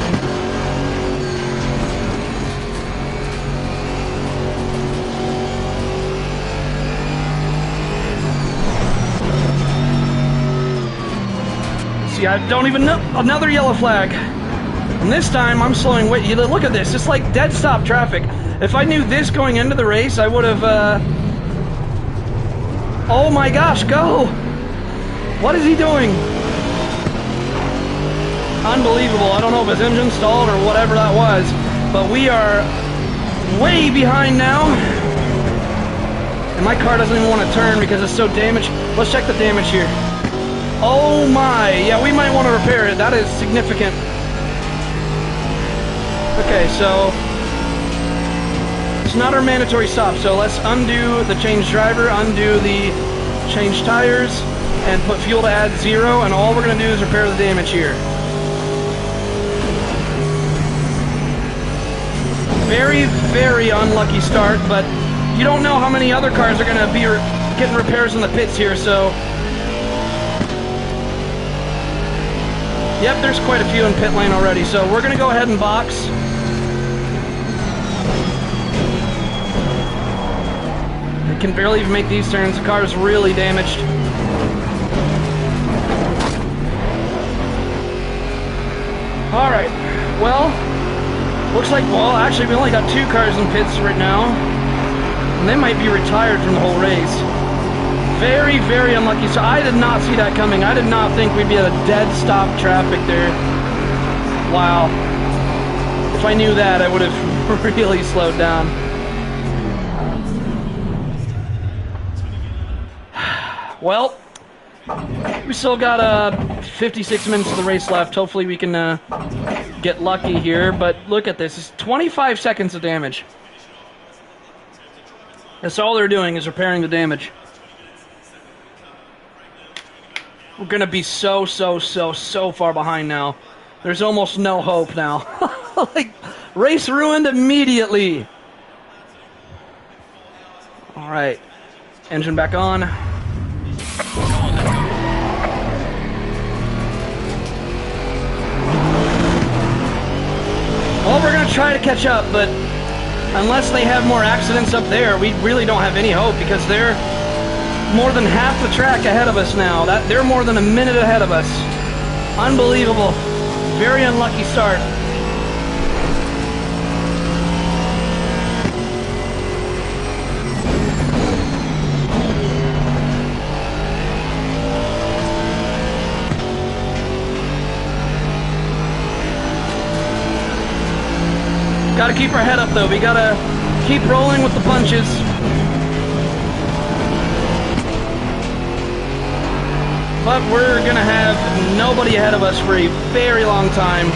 See, I don't even know. Another yellow flag. And this time I'm slowing way. Look at this. It's like dead stop traffic. If I knew this going into the race, I would have. Oh my gosh, go! What is he doing? Unbelievable. I don't know if his engine stalled or whatever that was, but we are way behind now. And my car doesn't even want to turn because it's so damaged. Let's check the damage here. Oh my, yeah, we might want to repair it. That is significant. Okay, so it's not our mandatory stop, so let's undo the change driver, undo the change tires, and put fuel to add 0, and all we're going to do is repair the damage here. Very, very unlucky start, but you don't know how many other cars are going to be getting repairs in the pits here, so yep, there's quite a few in pit lane already, so we're going to go ahead and box. I can barely even make these turns. The car is really damaged. Alright, well, looks like, well, actually we only got 2 cars in pits right now. And they might be retired from the whole race. Very, very unlucky. So I did not see that coming. I did not think we'd be at a dead stop traffic there. Wow. If I knew that, I would have really slowed down. Well, we still got 56 minutes of the race left. Hopefully we can get lucky here. But look at this. It's 25 seconds of damage. That's all they're doing is repairing the damage. We're going to be so far behind now. There's almost no hope now. Like, race ruined immediately. All right. Engine back on. Well, we're going to try to catch up, but unless they have more accidents up there, we really don't have any hope because they're more than half the track ahead of us now. They're more than a minute ahead of us. Unbelievable. Very unlucky start. Got to keep our head up though. We got to keep rolling with the punches. But we're going to have nobody ahead of us for a very long time.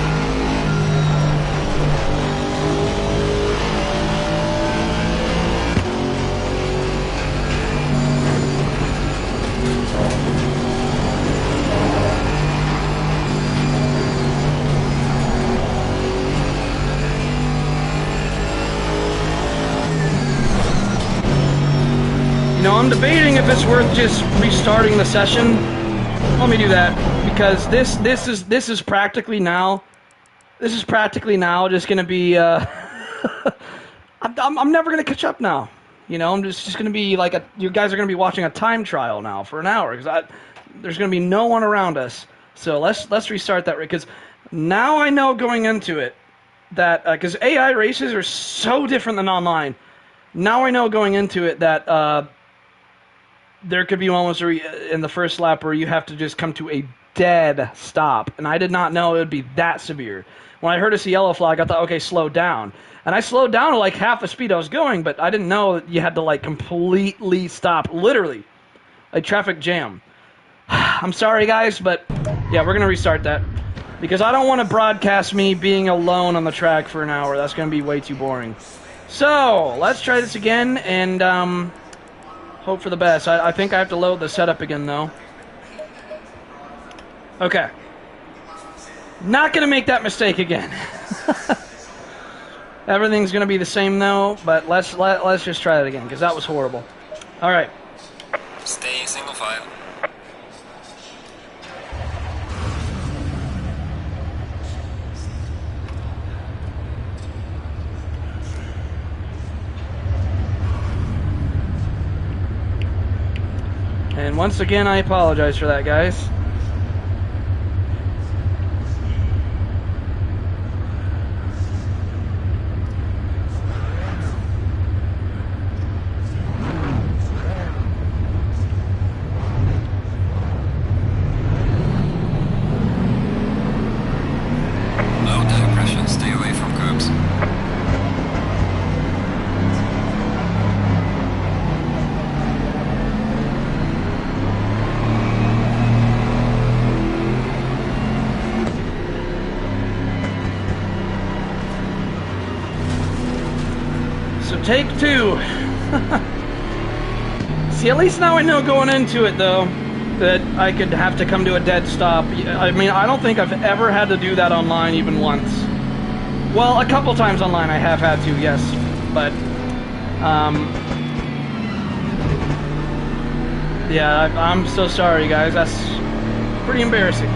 You know, I'm debating if it's worth just restarting the session. Let me do that, because this is practically now just gonna be I'm never gonna catch up now. You know, I'm just gonna be like you guys are gonna be watching a time trial now for an hour, because there's gonna be no one around us. So let's restart that, because now I know going into it that because AI races are so different than online. Now I know going into it that there could be moments where in the first lap where you have to just come to a dead stop, and I did not know it would be that severe. When I heard it's a yellow flag, I thought, okay, slow down. And I slowed down to like half the speed I was going, but I didn't know that you had to like completely stop, literally, a traffic jam. I'm sorry, guys, but yeah, we're going to restart that, because I don't want to broadcast me being alone on the track for an hour. That's going to be way too boring. So, let's try this again, and hope for the best. I think I have to load the setup again, though. Okay. Not going to make that mistake again. Everything's going to be the same, though, but let's just try it again, because that was horrible. All right. Stay single file. And once again, I apologize for that, guys. Low tire pressure, stay away from curbs. So take two. See, at least now I know going into it, though, that I could have to come to a dead stop. I mean, I don't think I've ever had to do that online even once. Well, a couple times online I have had to, yes. But, yeah, I'm so sorry, guys. That's pretty embarrassing.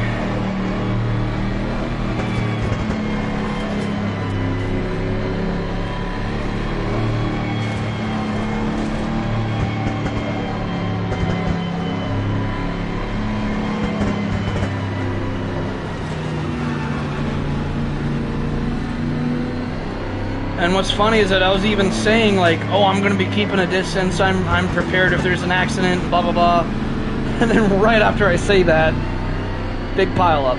And what's funny is that I was even saying, like, oh, I'm going to be keeping a distance, I'm prepared if there's an accident, blah, blah, blah. And then right after I say that, big pile up.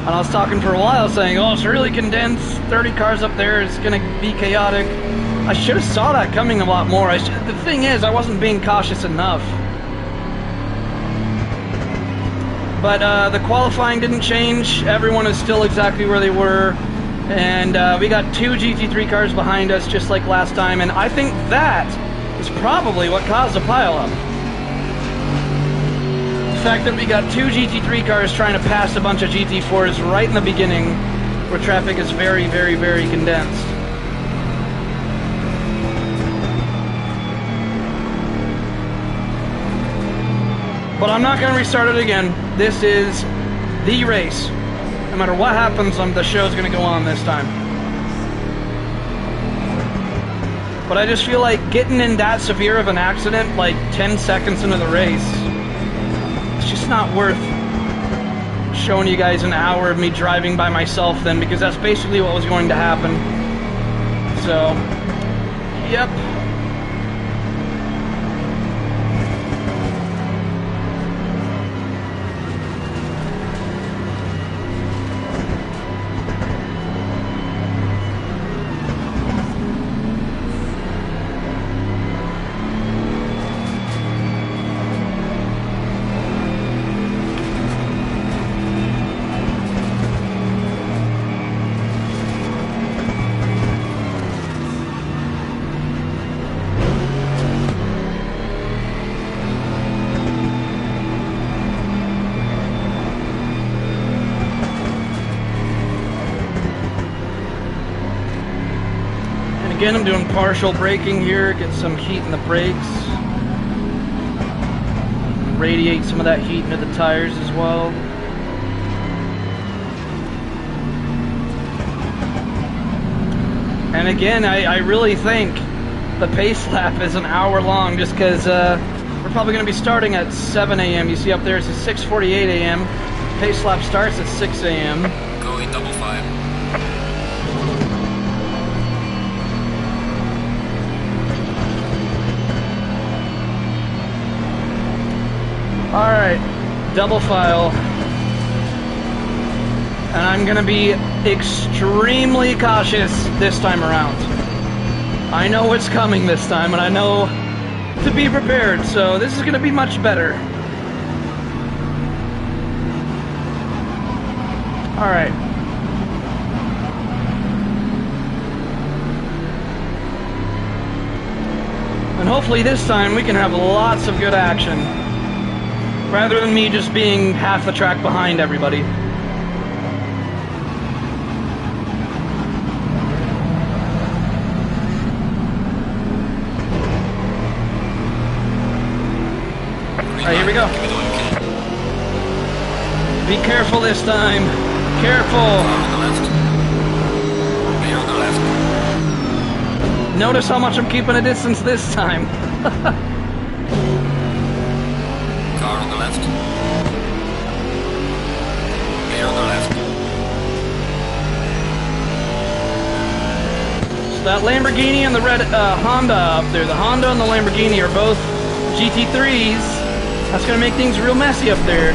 And I was talking for a while saying, oh, it's really condensed, 30 cars up there, it's going to be chaotic. I should have saw that coming a lot more. The thing is, I wasn't being cautious enough. But the qualifying didn't change. Everyone is still exactly where they were. And we got two GT3 cars behind us, just like last time, and I think that is probably what caused the pileup. The fact that we got two GT3 cars trying to pass a bunch of GT4s right in the beginning, where traffic is very, very, very condensed. But I'm not going to restart it again. This is the race. No matter what happens, the show's going to go on this time. But I just feel like getting in that severe of an accident, like 10 seconds into the race, it's just not worth showing you guys an hour of me driving by myself then, because that's basically what was going to happen. So, yep. Again, I'm doing partial braking here, get some heat in the brakes. Radiate some of that heat into the tires as well. And again, I really think the pace lap is an hour long, just because we're probably going to be starting at 7 a.m. You see up there, it's at 6:48 a.m. Pace lap starts at 6 a.m. Go in double five. Alright, double file. And I'm going to be extremely cautious this time around. I know what's coming this time, and I know to be prepared, so this is going to be much better. Alright. And hopefully this time we can have lots of good action, rather than me just being half the track behind everybody. Alright, here we go. Give me the 1K. Be careful this time. Careful. On the left. Clear on the left. Notice how much I'm keeping a distance this time. Car on the left. Clear on the left. So that Lamborghini and the red Honda up there, the Honda and the Lamborghini are both GT3s. That's going to make things real messy up there.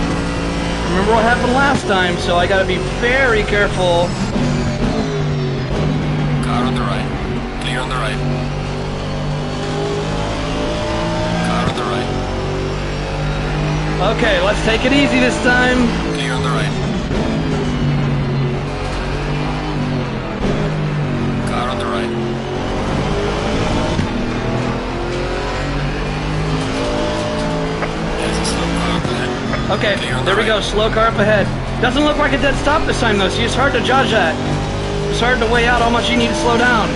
Remember what happened last time, so I got to be very careful. Car on the right. Clear on the right. Car on the right. Okay, let's take it easy this time. Clear on the right. Car on the right. There's a slow car up ahead. Okay, Clear on there the we go, right. slow car up ahead. Doesn't look like a dead stop this time though, see, it's hard to judge that. It's hard to weigh out how much you need to slow down.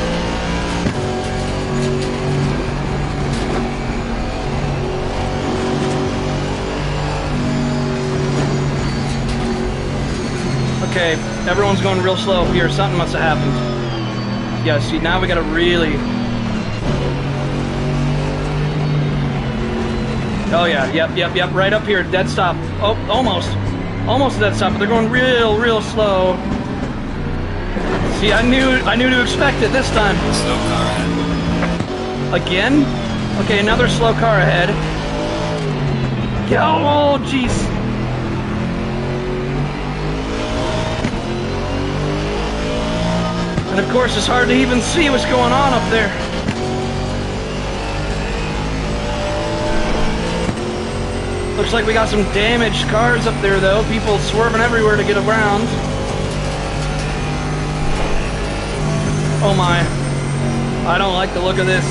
Okay, everyone's going real slow up here. Something must have happened. Yeah, see, now we gotta really... Oh yeah, yep, right up here, dead stop. Oh, almost a dead stop, but they're going real slow. See, I knew to expect it this time. Slow car ahead. Again? Okay, another slow car ahead. Oh, jeez. And of course, it's hard to even see what's going on up there. Looks like we got some damaged cars up there, though. People swerving everywhere to get around. Oh my. I don't like the look of this.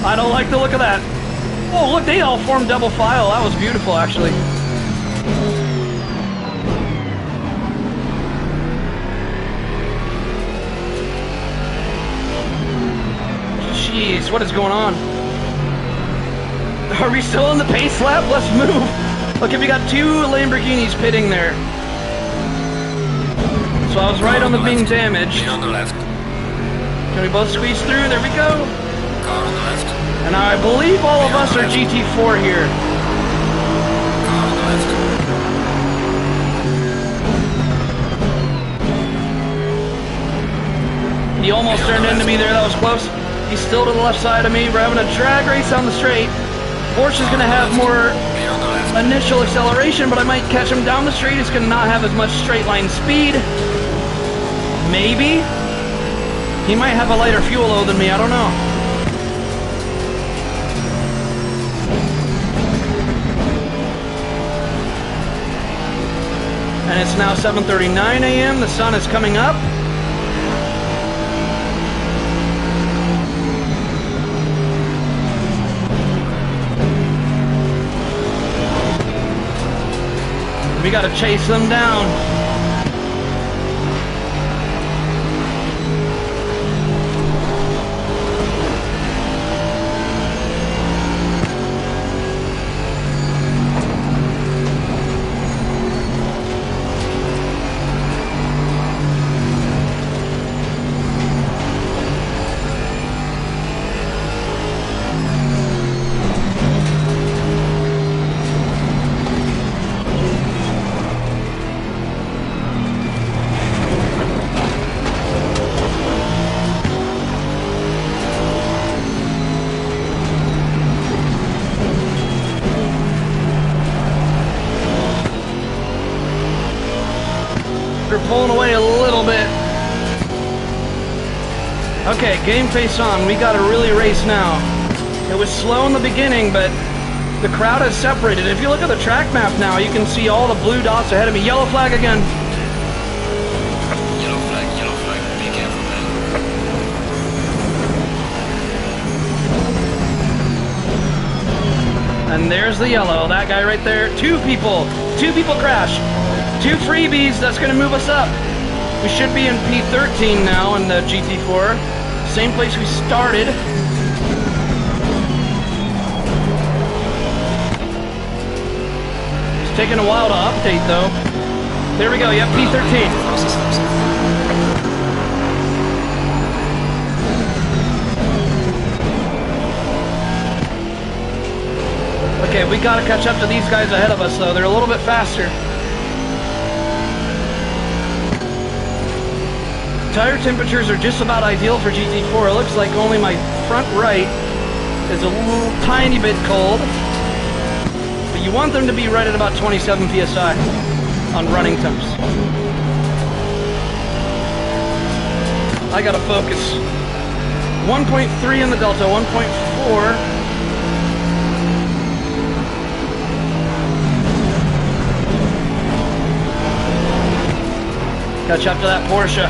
I don't like the look of that. Oh, look, they all formed double file. That was beautiful, actually. Jeez, what is going on? Are we still in the pace lap? Let's move. Okay, we got two Lamborghinis pitting there. So I was right on the being damaged. Clear on the left. Can we both squeeze through? There we go. Car on the left. And I believe all of us are GT4 here. Car on the left. He almost turned into me there. That was close. He's still to the left side of me. We're having a drag race on the straight. Porsche's going to have more Me on the left. initial acceleration, but I might catch him down the straight. He's going to not have as much straight line speed. Maybe. He might have a lighter fuel load than me. I don't know. And it's now 7:39 a.m. The sun is coming up. We gotta chase them down. They're pulling away a little bit. Okay, game face on. We gotta really race now. It was slow in the beginning, but the crowd has separated. If you look at the track map now, you can see all the blue dots ahead of me. Yellow flag again. Yellow flag, be careful, man. And there's the yellow. That guy right there. Two people crash. Two freebies. That's gonna move us up. We should be in P13 now in the GT4. Same place we started. It's taking a while to update though. There we go, yep, P13. Fastest laps. Okay, we gotta catch up to these guys ahead of us though. They're a little bit faster. Tire temperatures are just about ideal for GT4. It looks like only my front right is a little tiny bit cold. But you want them to be right at about 27 PSI on running temps. I gotta focus. 1.3 in the Delta, 1.4. Catch up to that Porsche.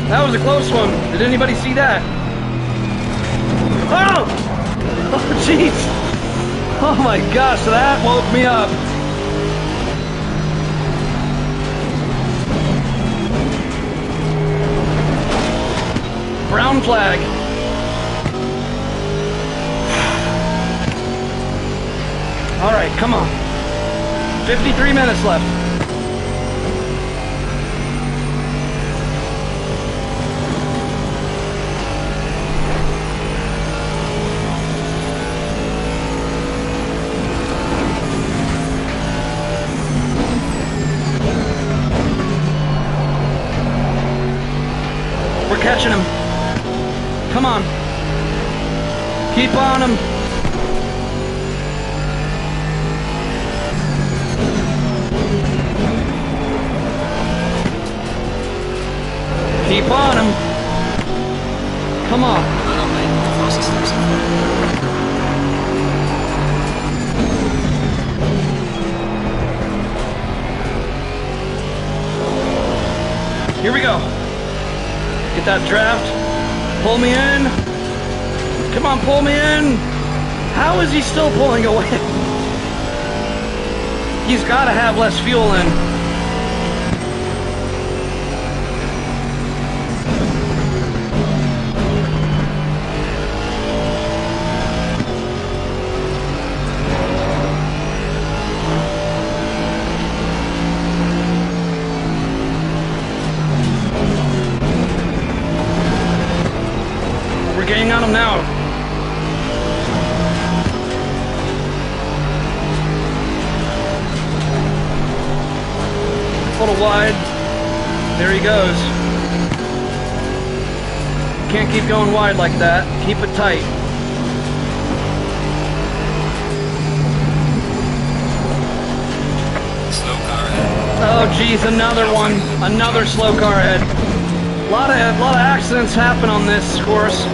That was a close one. Did anybody see that? Oh! Oh, jeez! Oh my gosh, that woke me up. Brown flag. All right, come on. 53 minutes left. We're catching him. Come on. Keep on him. Keep on him. Come on. I don't make the fastest laps. Here we go. Get that draft. Pull me in. Come on, pull me in. How is he still pulling away? He's got to have less fuel in. We're getting on him now. A little wide. There he goes. Can't keep going wide like that. Keep it tight. Slow car ahead. Oh geez, another one. Another slow car ahead. A lot of accidents happen on this course.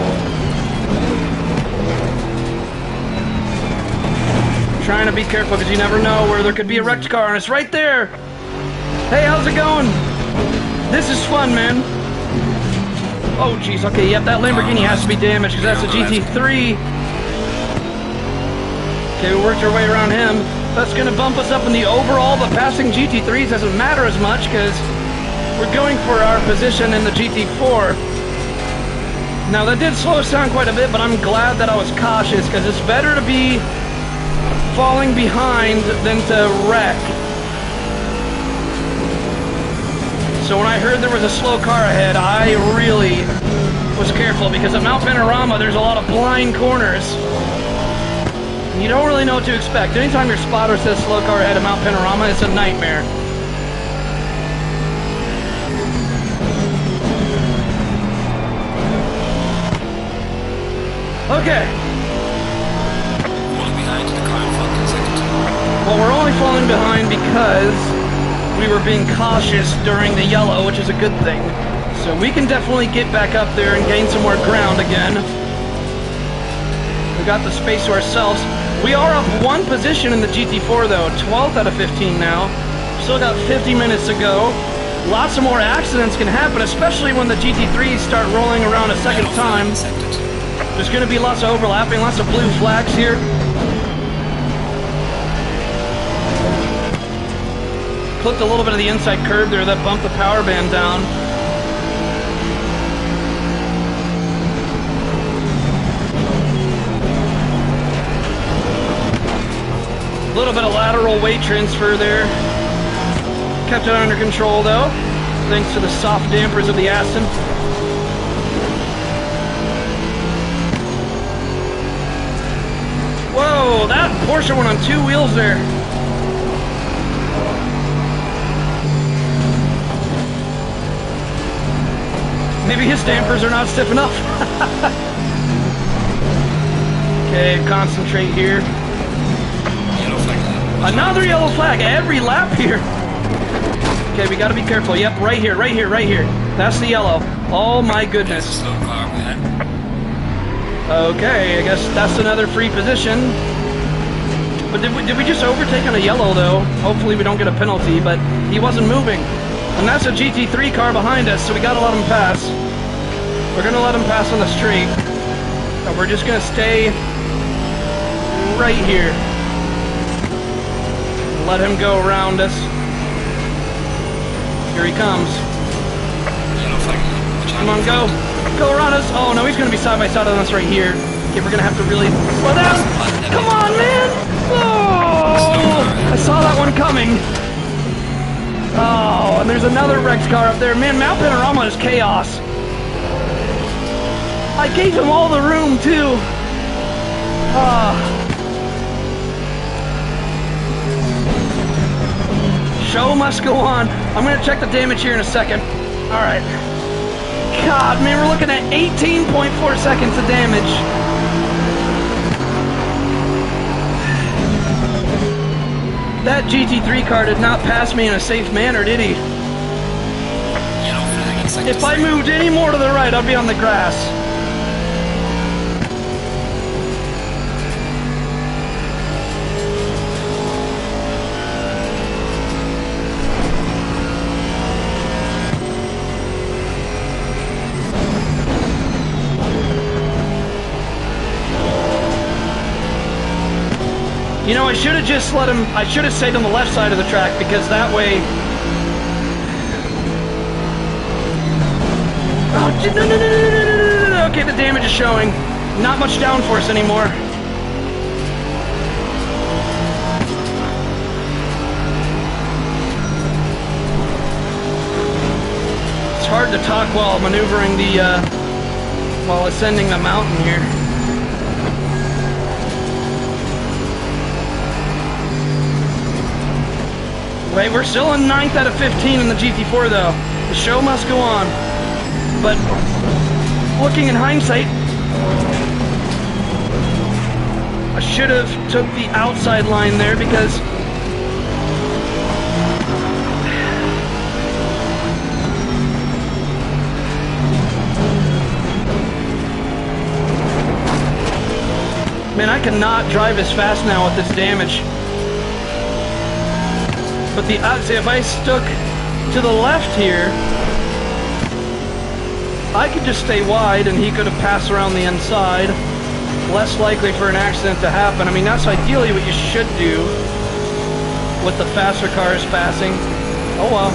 Trying to be careful because you never know where there could be a wrecked car, and it's right there. Hey, how's it going? This is fun, man. Oh geez, okay, yep, that Lamborghini has to be damaged because that's a GT3. Okay, we worked our way around him. That's gonna bump us up in the overall, but passing GT3s doesn't matter as much because we're going for our position in the GT4. Now that did slow us down quite a bit, but I'm glad that I was cautious because it's better to be falling behind than to wreck. So when I heard there was a slow car ahead, I really was careful because at Mount Panorama there's a lot of blind corners. You don't really know what to expect. Anytime your spotter says slow car ahead at Mount Panorama, it's a nightmare. Okay. Falling behind the car in front in second. Well, we're only falling behind because we were being cautious during the yellow, which is a good thing. So we can definitely get back up there and gain some more ground again. We got the space to ourselves. We are up one position in the GT4 though, 12th out of 15 now. Still got 50 minutes to go. Lots of more accidents can happen, especially when the GT3s start rolling around a second time. There's going to be lots of overlapping, lots of blue flags here. Clipped a little bit of the inside curb there that bumped the power band down. A little bit of lateral weight transfer there. Kept it under control though, thanks to the soft dampers of the Aston. Whoa, that Porsche went on two wheels there. Maybe his dampers are not stiff enough. Okay, concentrate here. Yellow flag. Another yellow flag every lap here. Okay, we gotta be careful. Yep, right here, right here, right here. That's the yellow. Oh my There's a goodness. slow car ahead. Okay, I guess that's another free position. But did we just overtake on a yellow though? Hopefully we don't get a penalty, but he wasn't moving. And that's a GT3 car behind us, so we gotta let him pass. We're gonna let him pass on the straight. And we're just gonna stay right here. Let him go around us. Here he comes. Yellow flag. Come on, go. Go around us. Oh no, he's gonna be side by side on us right here. Okay, we're gonna have to really slow down. Come on, man! Oh! I saw that one coming. Oh, and there's another wrecked car up there. Man, Mount Panorama is chaos. I gave him all the room, too. Show must go on. I'm going to check the damage here in a second. All right. God, man, we're looking at 18.4 seconds of damage. That GT3 car did not pass me in a safe manner, did he? Yellow flag in second. If I moved any more to the right, I'd be on the grass. You know, I should have just let him... I should have stayed on the left side of the track, because that way... Oh, no. Okay, the damage is showing. Not much downforce anymore. It's hard to talk while maneuvering the... while ascending the mountain here. Wait, we're still in 9th out of 15 in the GT4 though. The show must go on. But looking in hindsight, I should have took the outside line there because man, I cannot drive as fast now with this damage. But the see, if I stuck to the left here, I could just stay wide and he could have passed around the inside. Less likely for an accident to happen. I mean, that's ideally what you should do with the faster cars passing. Oh well.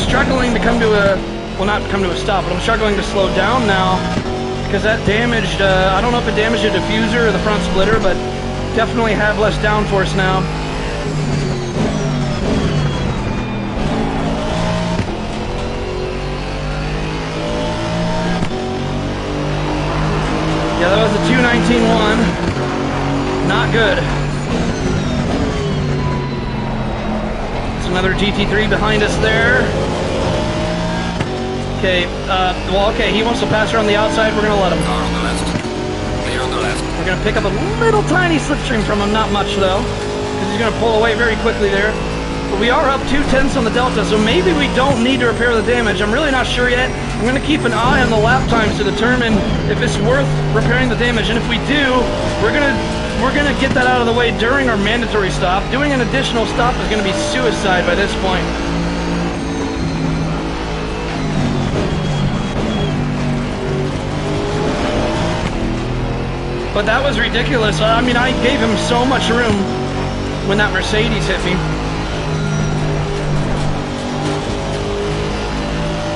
Struggling to come to a, well, not come to a stop, but I'm struggling to slow down now. Because that damaged, I don't know if it damaged the diffuser or the front splitter, but definitely have less downforce now. Yeah, that was a 219.1. Not good. It's another GT3 behind us there. Okay, well, okay, he wants to pass around the outside, we're gonna let him. Car on the left. Clear on the left. We're gonna pick up a little tiny slipstream from him, not much though, because he's gonna pull away very quickly there. But we are up 2/10 on the Delta, so maybe we don't need to repair the damage. I'm really not sure yet. I'm gonna keep an eye on the lap times to determine if it's worth repairing the damage, and if we do, we're gonna get that out of the way during our mandatory stop. Doing an additional stop is gonna be suicide by this point. But that was ridiculous. I mean, I gave him so much room when that Mercedes hit me.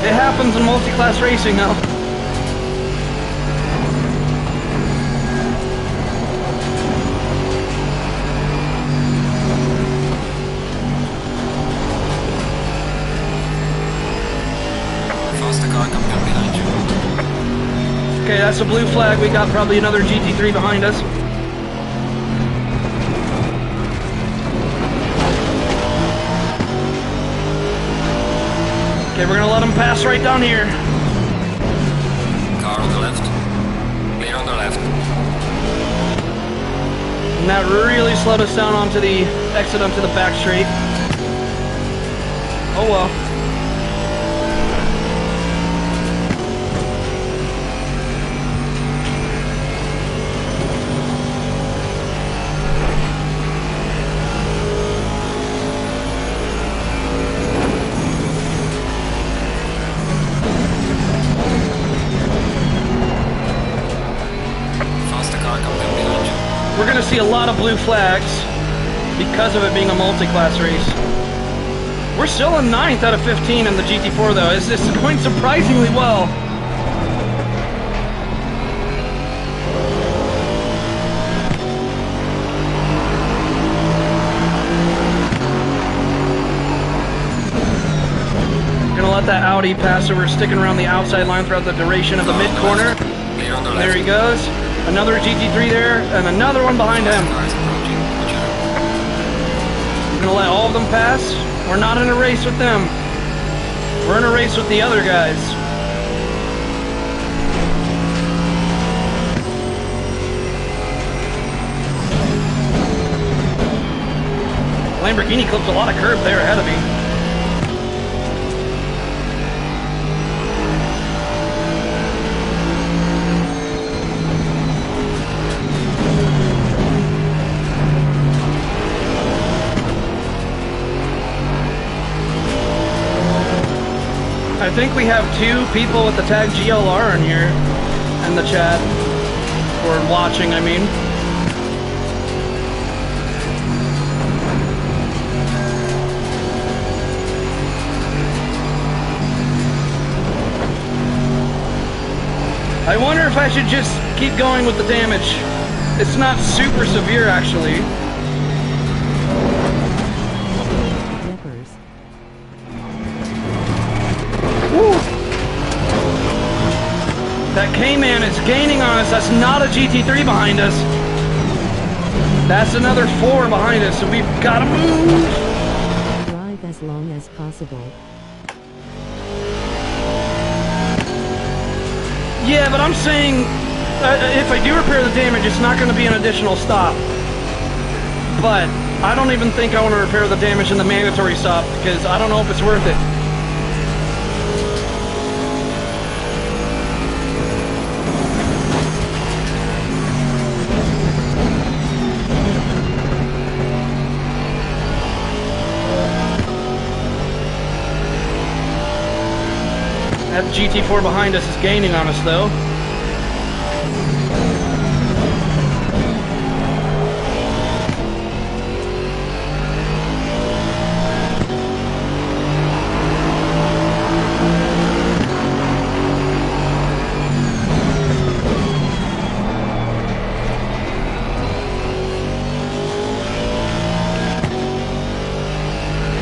It happens in multi-class racing now. Faster car coming up behind you. Okay, that's a blue flag. We got probably another GT3 behind us. Okay, we're gonna let him pass right down here. Car on the left. Clear on the left. And that really slowed us down onto the exit onto the back straight. Oh well. We're going to see a lot of blue flags because of it being a multi-class race. We're still in 9th out of 15 in the GT4 though. It's going surprisingly well. Gonna let that Audi pass, so we're sticking around the outside line throughout the duration of the mid-corner. There he goes. Another GT3 there, and another one behind him. We're gonna let all of them pass. We're not in a race with them. We're in a race with the other guys. Lamborghini clipped a lot of curb there ahead of me. I think we have 2 people with the tag GLR in here in the chat. Or watching, I mean. I wonder if I should just keep going with the damage. It's not super severe, actually. Peppers. Woo! That K-Man is gaining on us. That's not a GT3 behind us. That's another 4 behind us, so we've got to move. Drive as long as possible. Yeah, but I'm saying if I do repair the damage, it's not going to be an additional stop. But I don't even think I want to repair the damage in the mandatory stop because I don't know if it's worth it. That GT4 behind us is gaining on us, though.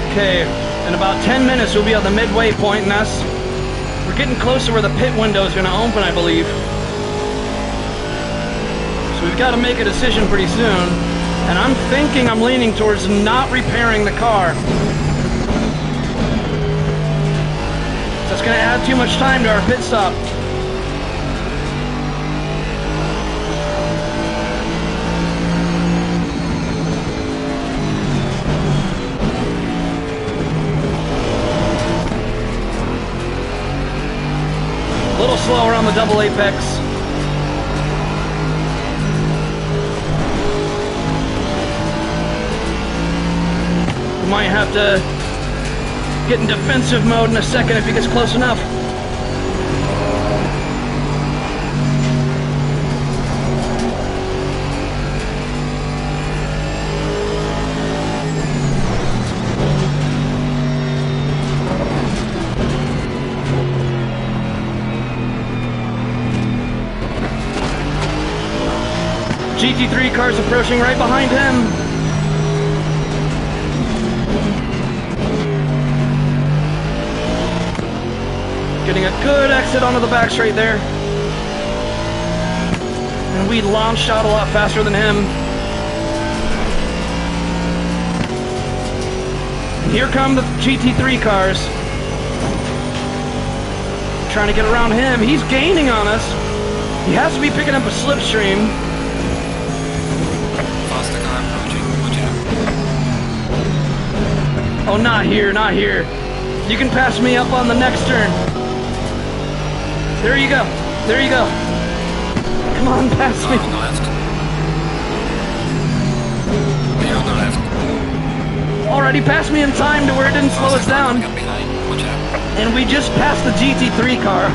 Okay, in about 10 minutes we'll be at the midway point, and that's... We're getting close to where the pit window is going to open, I believe. So we've got to make a decision pretty soon. And I'm thinking I'm leaning towards not repairing the car. That's going to add too much time to our pit stop. A little slower on the double apex. We might have to get in defensive mode in a second if he gets close enough. GT3 car's approaching right behind him. Getting a good exit onto the back straight there. And we launched out a lot faster than him. Here come the GT3 cars. Trying to get around him. He's gaining on us. He has to be picking up a slipstream. Oh, not here, not here. You can pass me up on the next turn. There you go. There you go. Come on, pass me. On the left. Clear on the left. Already passed me in time to where it didn't slow us down. Up behind. Watch out. And we just passed the GT3 car.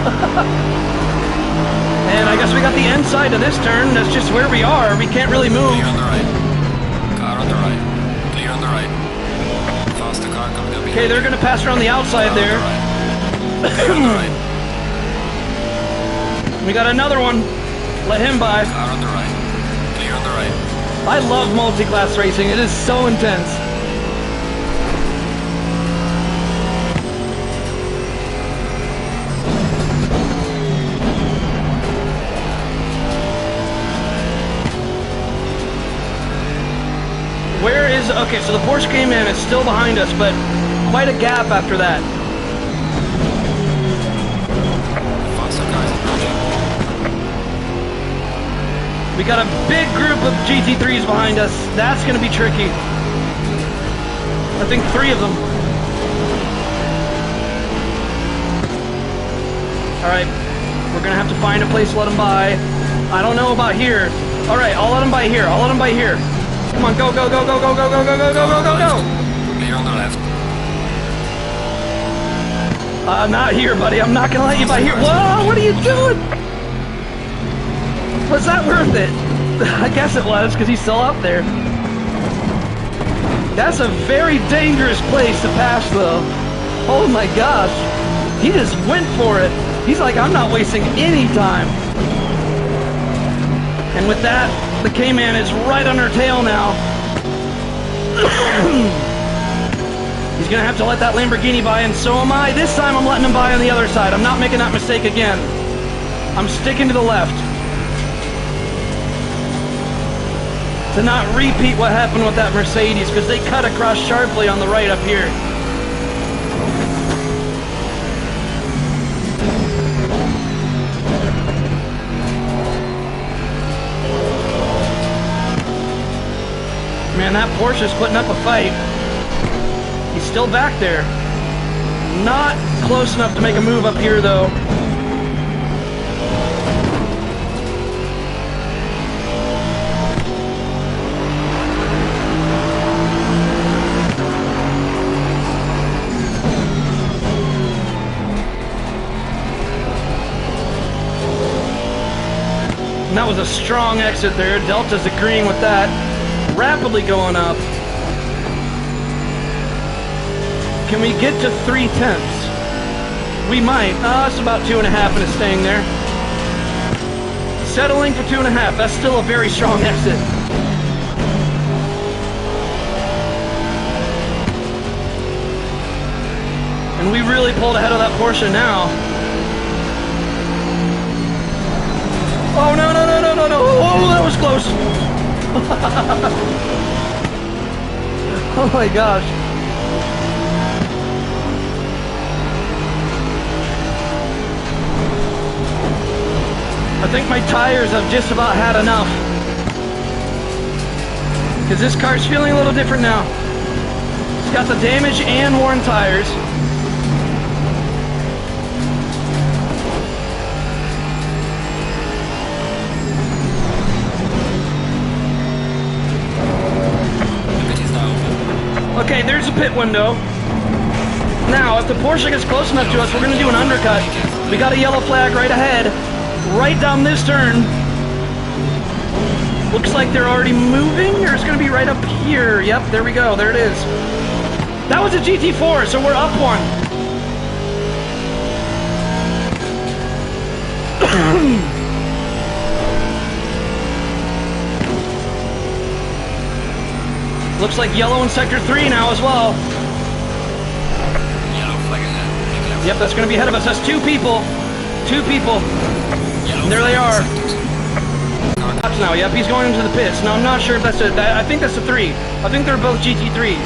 And I guess we got the inside of this turn. That's just where we are. We can't really move. Clear on the right. Car on the right. Clear on the right. Faster car coming up behind. Okay, they're going to pass around the outside Car there. on the right. Clear on the right. We got another one. Let him by. Car on the right. Clear on the right. I love multi-class racing. It is so intense. Where is... Okay, so the Porsche Cayman is still behind us, but quite a gap after that. Faster cars approaching. We got a big group of GT3s behind us. That's going to be tricky. I think 3 of them. Alright, we're going to have to find a place to let them by. I don't know about here. Alright, I'll let them by here. I'll let them by here. Come on, go, go, go, go, go, go, go, go, go, go, go, go, go. Clear on the left. Not here, buddy. I'm not going to let you by here. Whoa, what are you doing? Was that worth it? I guess it was, because he's still up there. That's a very dangerous place to pass, though. Oh my gosh. He just went for it. He's like, I'm not wasting any time. And with that, the K-Man is right on her tail now. He's gonna have to let that Lamborghini by, and so am I. This time I'm letting him by on the other side. I'm not making that mistake again. I'm sticking to the left. To not repeat what happened with that Mercedes, because they cut across sharply on the right up here. Man, that Porsche's putting up a fight. He's still back there. Not close enough to make a move up here, though. And that was a strong exit there. Delta's agreeing with that. Rapidly going up. Can we get to 3/10? We might. It's about 2.5 and it's staying there. Settling for 2.5. That's still a very strong exit. And we really pulled ahead of that Porsche now. Oh, no, no, no, no, no, no. Oh, that was close. Oh my gosh. I think my tires have just about had enough. Because this car's feeling a little different now. It's got the damaged and worn tires. Okay, there's a pit window. Now, if the Porsche gets close enough to us, we're going to do an undercut. We got a yellow flag right ahead, right down this turn. Looks like they're already moving, or it's going to be right up here. Yep, there we go. There it is. That was a GT4, so we're up one. Looks like yellow in sector 3 now as well. Yellow flag in there. Yep, that's going to be ahead of us. That's two people. Two people. Yellow There they are. Sector 2. Now, yep, he's going into the pits. Now, I'm not sure if that's a... I think that's a 3. I think they're both GT3s.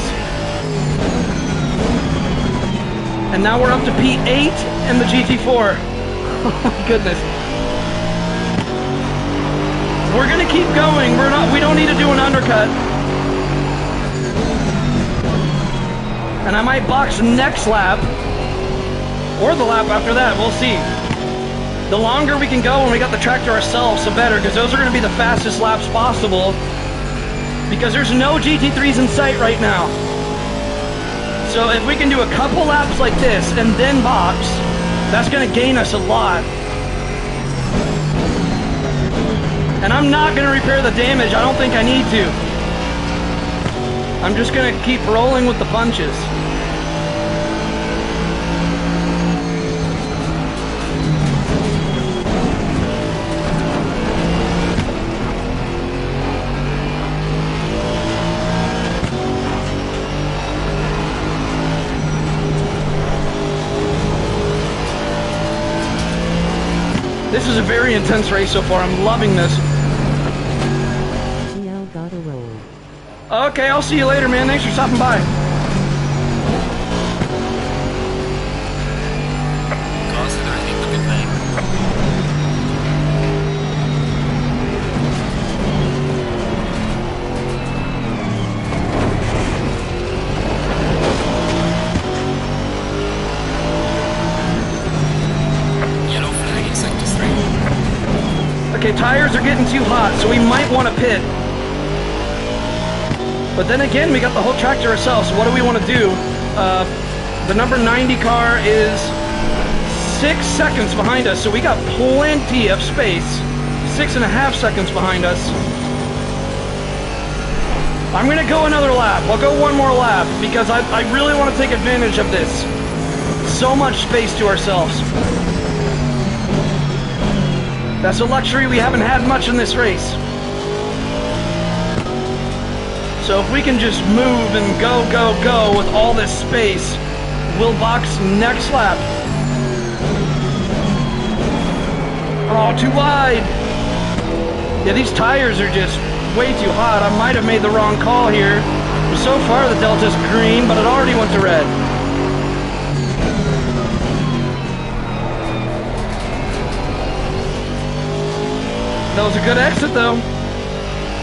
And now we're up to P8 and the GT4. Oh my goodness. We're going to keep going. We don't need to do an undercut. And I might box next lap, or the lap after that, we'll see. The longer we can go when we got the track to ourselves, the better, because those are going to be the fastest laps possible, because there's no GT3s in sight right now. So if we can do a couple laps like this, and then box, that's going to gain us a lot. And I'm not going to repair the damage, I don't think I need to. I'm just going to keep rolling with the punches. This is a very intense race so far. I'm loving this. TL gotta roll. Okay, I'll see you later, man. Thanks for stopping by. Consider it into pit lane. Yellow flag in sector 3. Okay, tires are getting too hot, so we might want to pit. But then again, we got the whole track to ourselves, so what do we want to do? The number 90 car is 6 seconds behind us, so we got plenty of space. 6.5 seconds behind us. I'm going to go another lap. I'll go one more lap because I really want to take advantage of this. So much space to ourselves. That's a luxury we haven't had much in this race. So if we can just move and go, go, go with all this space, we'll box next lap. Oh, too wide. Yeah, these tires are just way too hot. I might have made the wrong call here. So far the Delta's green, but it already went to red. That was a good exit though.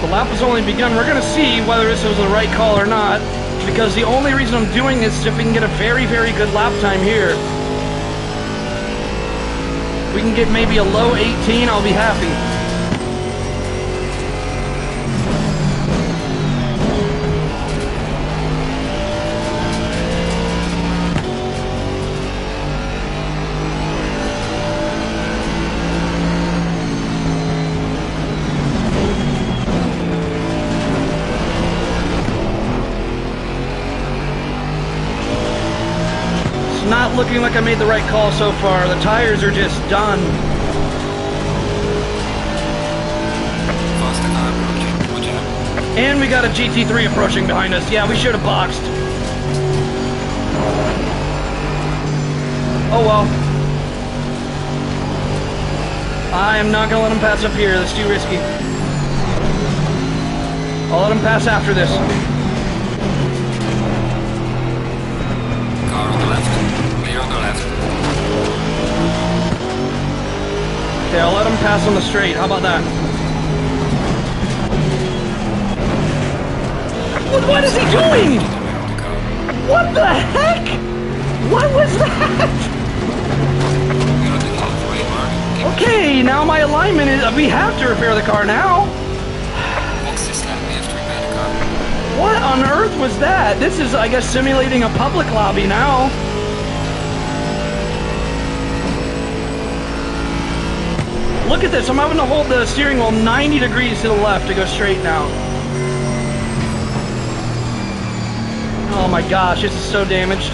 The lap has only begun. We're going to see whether this was the right call or not, because the only reason I'm doing this is if we can get a very, very good lap time here. We can get maybe a low 18, I'll be happy. Not looking like I made the right call so far. The tires are just done. Faster car approaching. Watch out. And we got a GT3 approaching behind us. Yeah, we should have boxed. Oh well. I am not going to let him pass up here. That's too risky. I'll let him pass after this. Car on the left. Clear on the left. Okay, I'll let him pass on the straight. How about that? What is he doing? What the heck? What was that? You're at the halfway mark. Okay, now my alignment is... We have to repair the car now. Box this lap. We have to repair the car. What on earth was that? This is, I guess, simulating a public lobby now. Look at this. I'm having to hold the steering wheel 90 degrees to the left to go straight now. Oh my gosh, this is so damaged.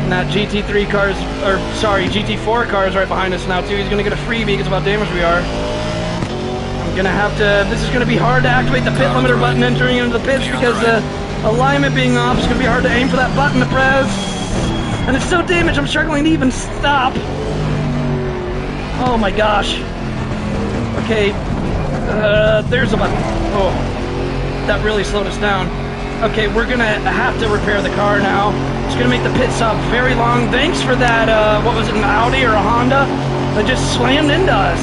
And that GT3 car's, or sorry, GT4 car's right behind us now too. He's gonna get a freebie because of how damaged we are. I'm gonna have to, this is gonna be hard to activate the pit limiter button entering into the pits because the alignment being off is gonna be hard to aim for that button to press. And it's so damaged I'm struggling to even stop. Oh my gosh. Okay, there's a button. Oh, that really slowed us down. Okay, we're gonna have to repair the car now. It's gonna make the pit stop very long. Thanks for that, what was it, an Audi or a Honda that just slammed into us.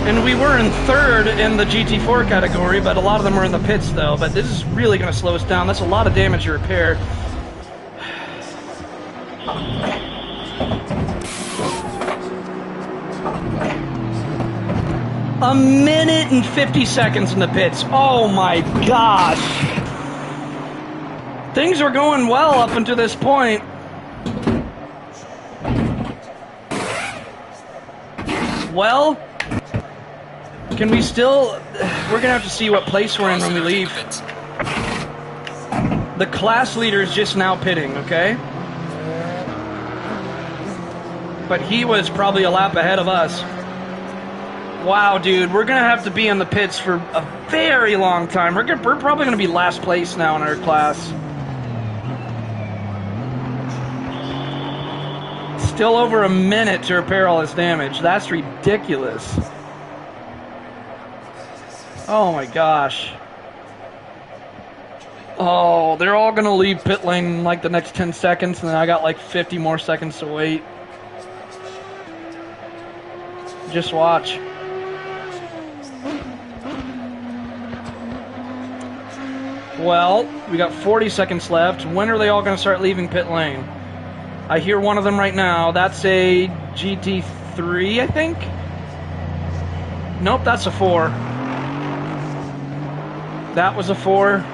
And we were in third in the GT4 category, but a lot of them were in the pits though. But this is really gonna slow us down. That's a lot of damage to repair. A minute and 50 seconds in the pits. Oh my gosh. Things were going well up until this point. Well, can we still... We're gonna have to see what place we're in when we leave. The class leader is just now pitting, okay? But he was probably a lap ahead of us. Wow, dude, we're gonna have to be in the pits for a very long time. We're probably gonna be last place now in our class. Still over a minute to repair all this damage. That's ridiculous. Oh my gosh. Oh, they're all gonna leave pit lane in like the next 10 seconds, and then I got like 50 more seconds to wait. Just watch. Well, we got 40 seconds left. When are they all going to start leaving pit lane? I hear one of them right now. That's a GT3, I think? Nope, that's a 4. That was a 4.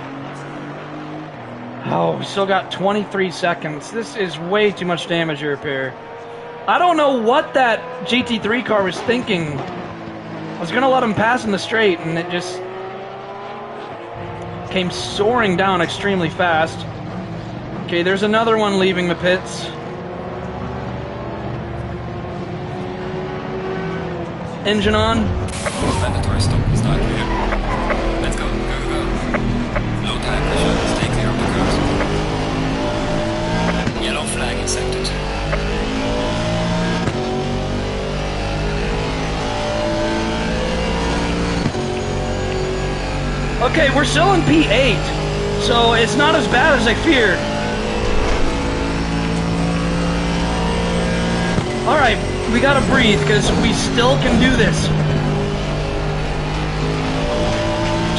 Oh, we still got 23 seconds. This is way too much damage to repair. I don't know what that GT3 car was thinking. I was gonna let him pass in the straight, and it just came soaring down extremely fast. Okay, there's another one leaving the pits. Engine on. Mandatory stop. Start here. Let's go. Go, go, go. Low tire pressure. Stay clear of the curves. Yellow flag in sector 2. Okay, we're still in P8, so it's not as bad as I feared. Alright, we gotta breathe, because we still can do this.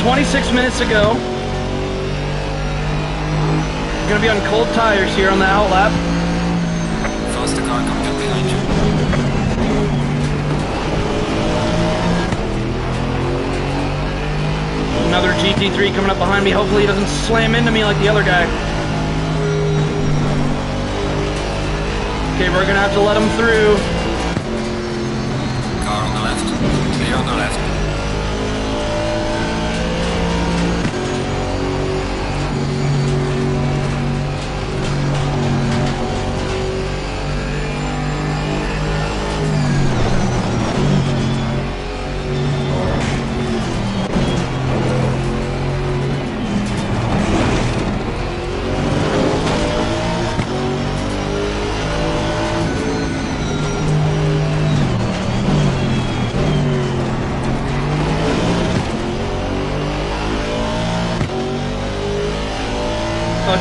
26 minutes to go. Gonna be on cold tires here on the outlap. Faster car coming up behind you. Another GT3 coming up behind me. Hopefully he doesn't slam into me like the other guy. Okay, we're gonna have to let him through. Car on the left. Clear on the left.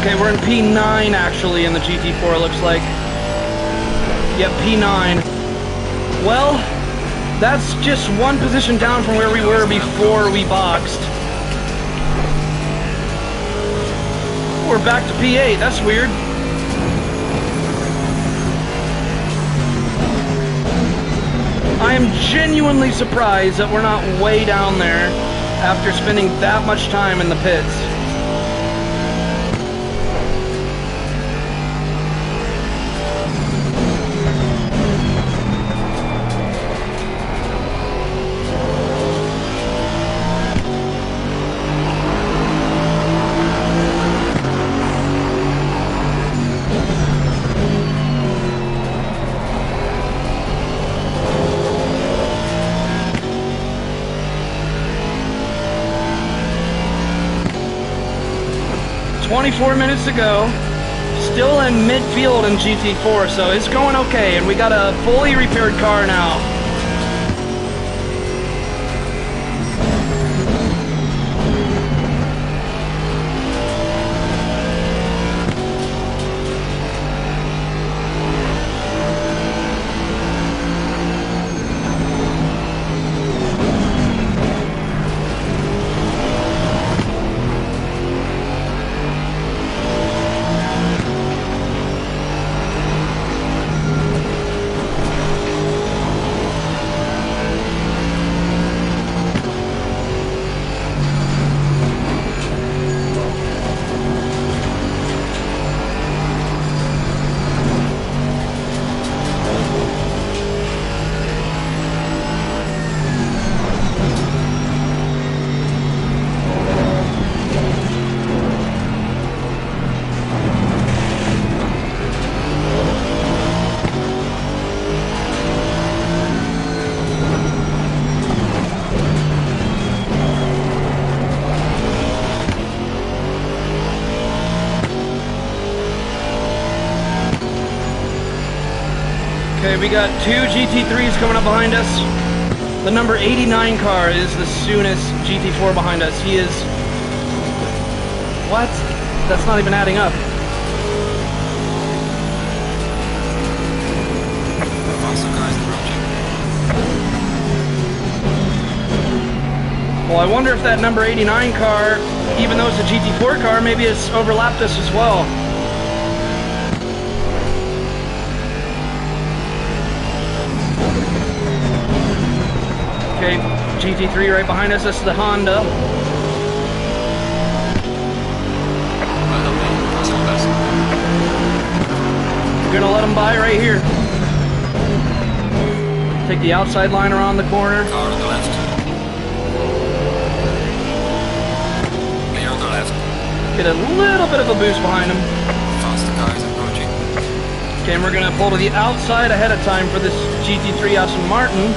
Okay, we're in P9 actually in the GT4, it looks like. Yep, P9. Well, that's just one position down from where we were before we boxed. We're back to P8, that's weird. I am genuinely surprised that we're not way down there after spending that much time in the pits. Minutes to go. Still in midfield in GT4, so it's going okay, and we got a fully repaired car now. Okay, we got two GT3s coming up behind us. The number 89 car is the soonest GT4 behind us. He is... What? That's not even adding up. Well, I wonder if that number 89 car, even though it's a GT4 car, maybe it's overlapped us as well. Okay, GT3 right behind us, this is the Honda. We're gonna let them by right here. Take the outside line around the corner. Car on the left. Clear on the left. Get a little bit of a boost behind them. Faster car is approaching. Okay, and we're gonna pull to the outside ahead of time for this GT3 Aston Martin.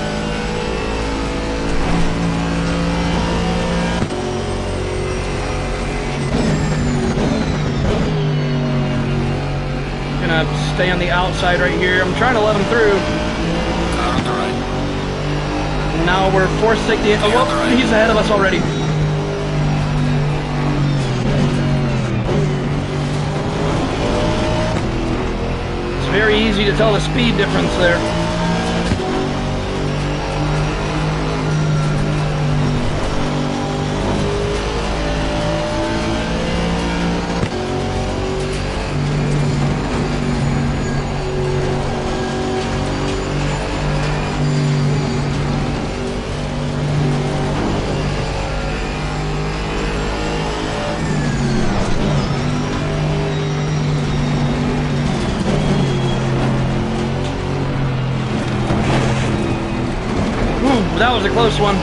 Gonna stay on the outside right here. I'm trying to let him through. Car on the right. Now we're forced to take the... Oh, well, he's ahead of us already. It's very easy to tell the speed difference there. That was a close one.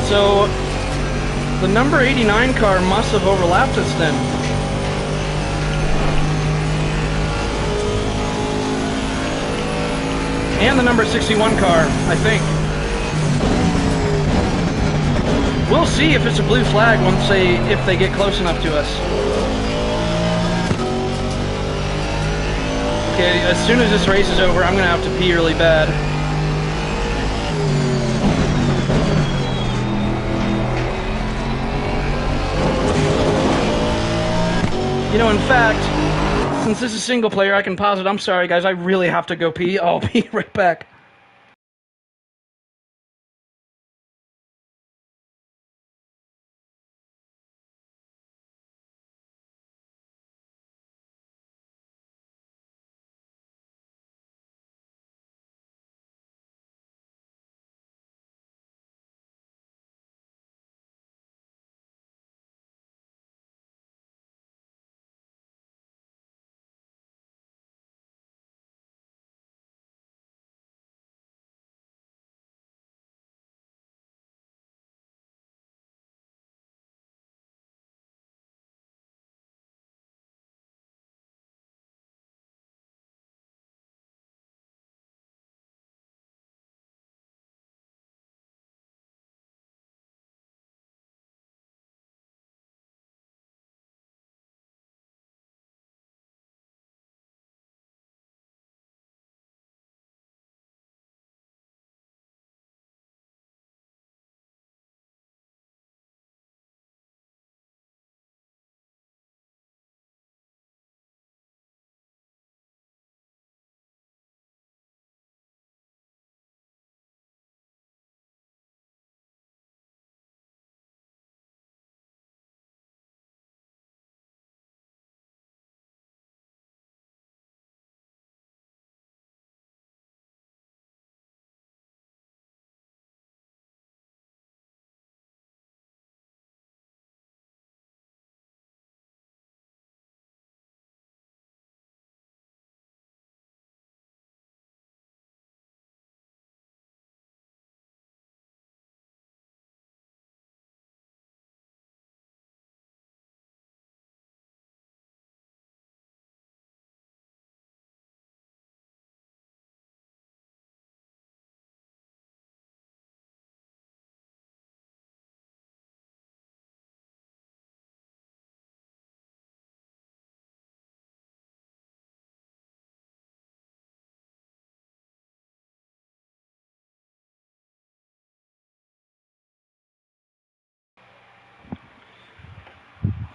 So, the number 89 car must have overlapped us then. And the number 61 car, I think. We'll see if it's a blue flag if they get close enough to us. Okay, as soon as this race is over, I'm gonna have to pee really bad. You know, in fact, since this is single player, I can pause it. I'm sorry, guys. I really have to go pee. I'll be right back.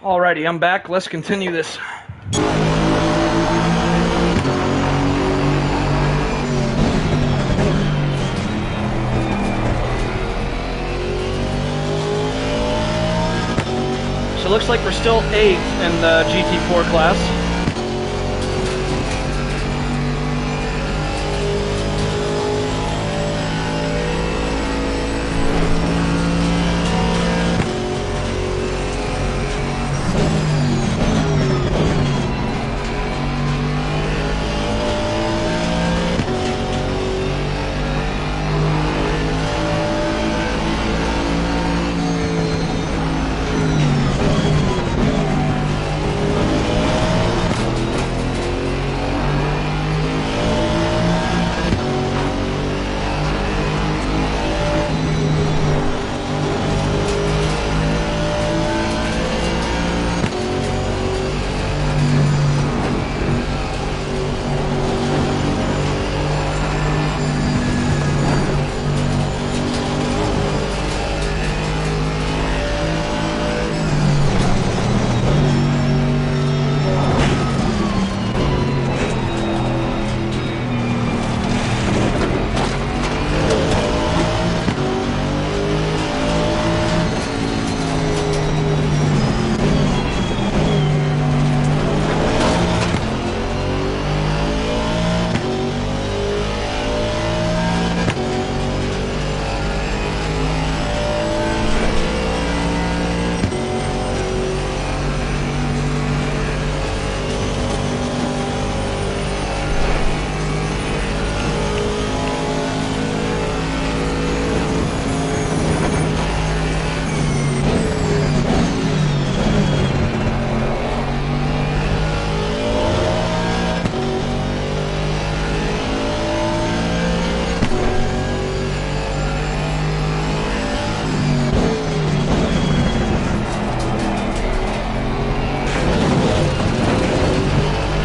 Alrighty, I'm back. Let's continue this. So it looks like we're still 8th in the GT4 class.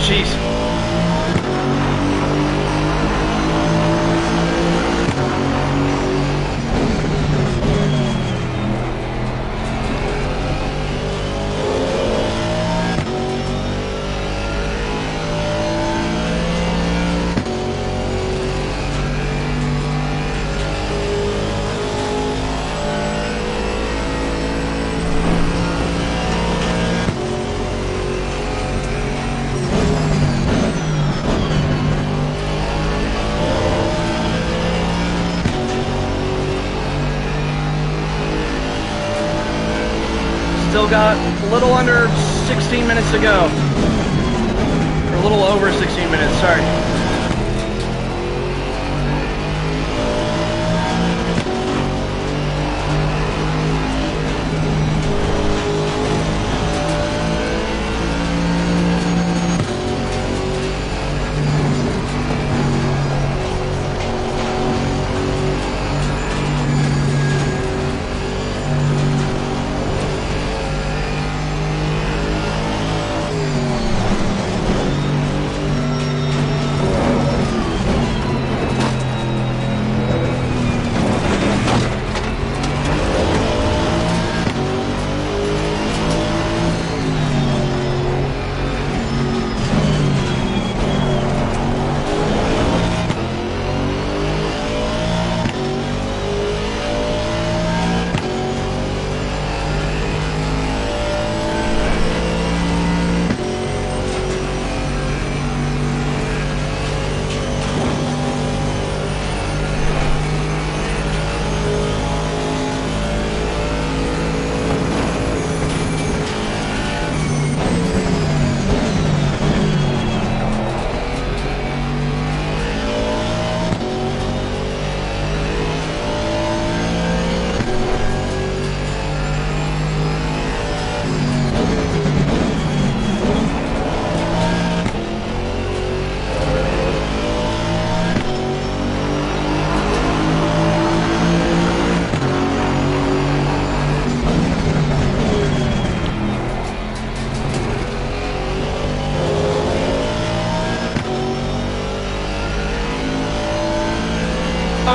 Jeez. Still got a little under 16 minutes to go. Or a little over 16 minutes, sorry.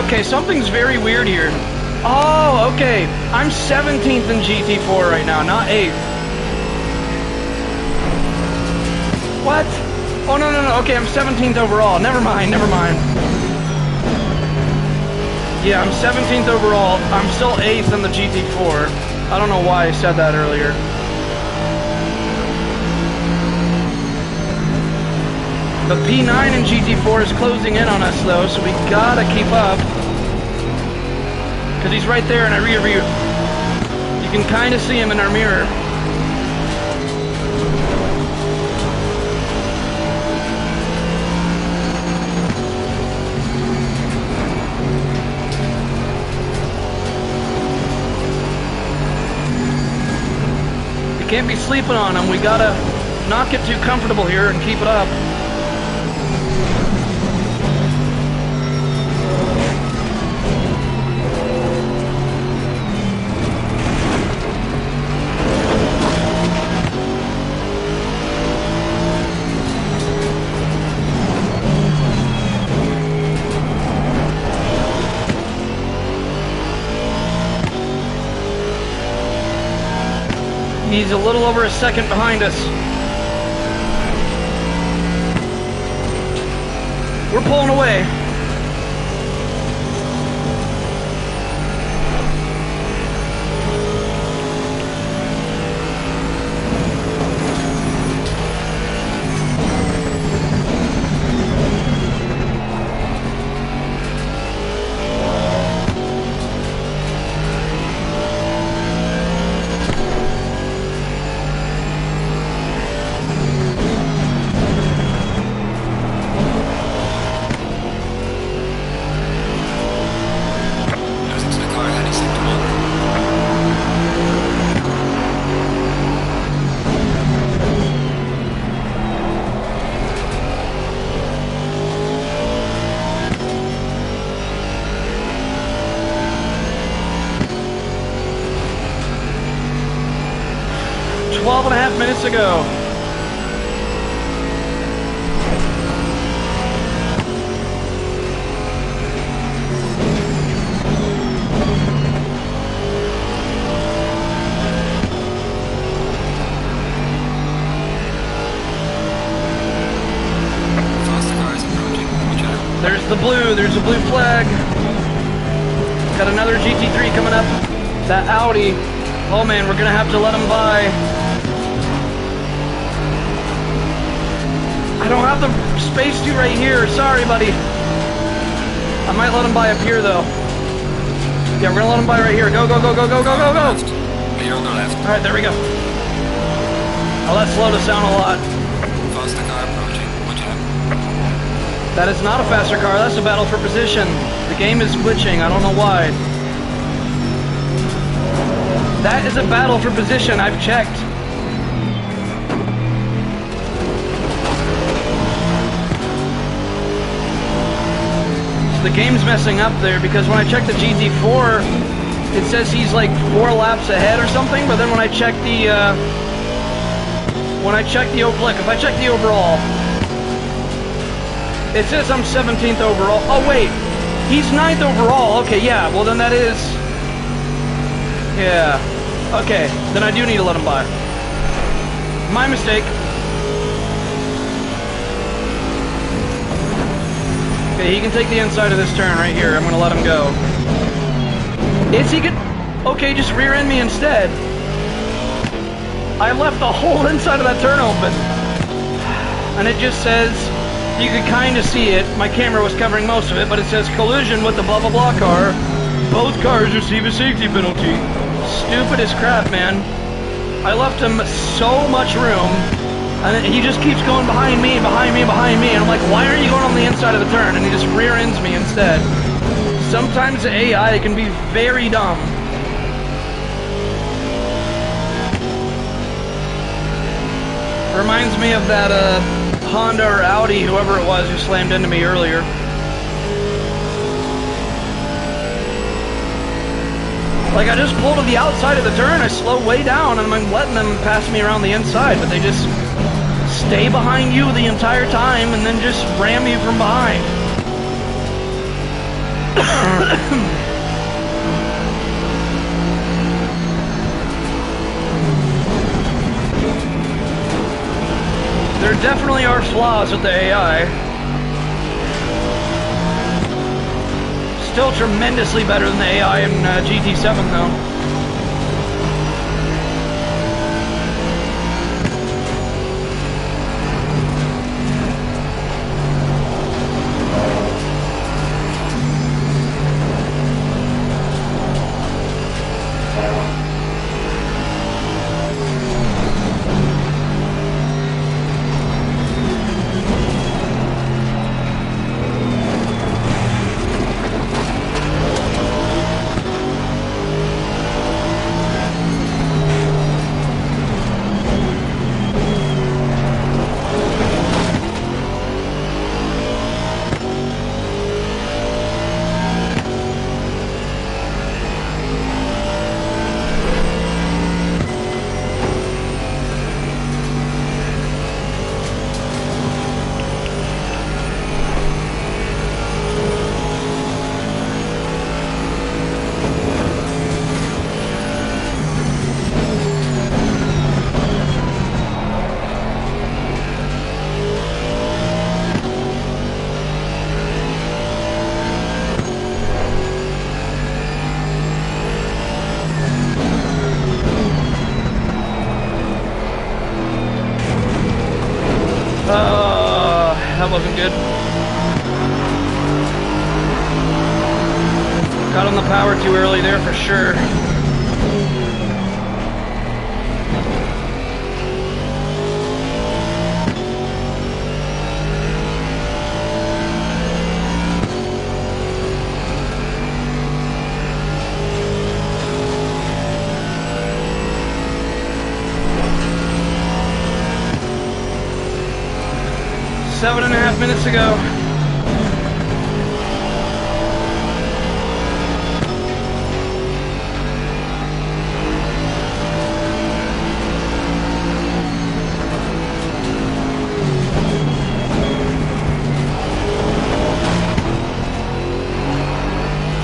Okay, something's very weird here. Oh, okay. I'm 17th in GT4 right now, not 8th. What? Oh, no, no, no. Okay, I'm 17th overall. Never mind, never mind. Yeah, I'm 17th overall. I'm still 8th in the GT4. I don't know why I said that earlier. But P9 and GT4 is closing in on us though, so we gotta keep up. Because he's right there in our rear view. You can kind of see him in our mirror. We can't be sleeping on him. We gotta not get too comfortable here and keep it up. He's a little over a second behind us. We're pulling away. Losing to the car heading sector 1. 12.5 minutes ago. Faster car is approaching. Watch out. There's a blue flag. Got another GT3 coming up. That Audi. Oh man, we're gonna have to let him by. I don't have the space to right here. Sorry, buddy. I might let him by up here though. Yeah, we're gonna let him by right here. Go, go, go, go, go, go, go, go. Left. Clear on the left. Alright, there we go. Oh, that slowed us down a lot. Faster car approaching. Watch out. That is not a faster car, that's a battle for position. The game is glitching, I don't know why. That is a battle for position, I've checked. So the game's messing up there because when I check the GT4, it says he's like 4 laps ahead or something, but then when I check the look, if I check the overall, it says I'm 17th overall. Oh wait, he's 9th overall. Okay, yeah, well then that is, yeah. Okay, then I do need to let him by. My mistake. Okay, he can take the inside of this turn right here. I'm gonna let him go. Is he good? Okay, just rear end me instead. I left the whole inside of that turn open. And it just says, you could kind of see it. My camera was covering most of it, but it says collision with the blah blah blah car. Both cars receive a safety penalty. Stupid as crap, man. I left him so much room, and he just keeps going behind me, behind me, behind me, and I'm like, why aren't you going on the inside of the turn? And he just rear ends me instead. Sometimes the AI can be very dumb. Reminds me of that Honda or Audi, whoever it was, who slammed into me earlier. Like, I just pulled to the outside of the turn, I slow way down, and I'm letting them pass me around the inside, but they just stay behind you the entire time and then just ram you from behind. There definitely are flaws with the AI. Still tremendously better than the AI in GT7 though. on the power too early there for sure. Seven and a half minutes ago.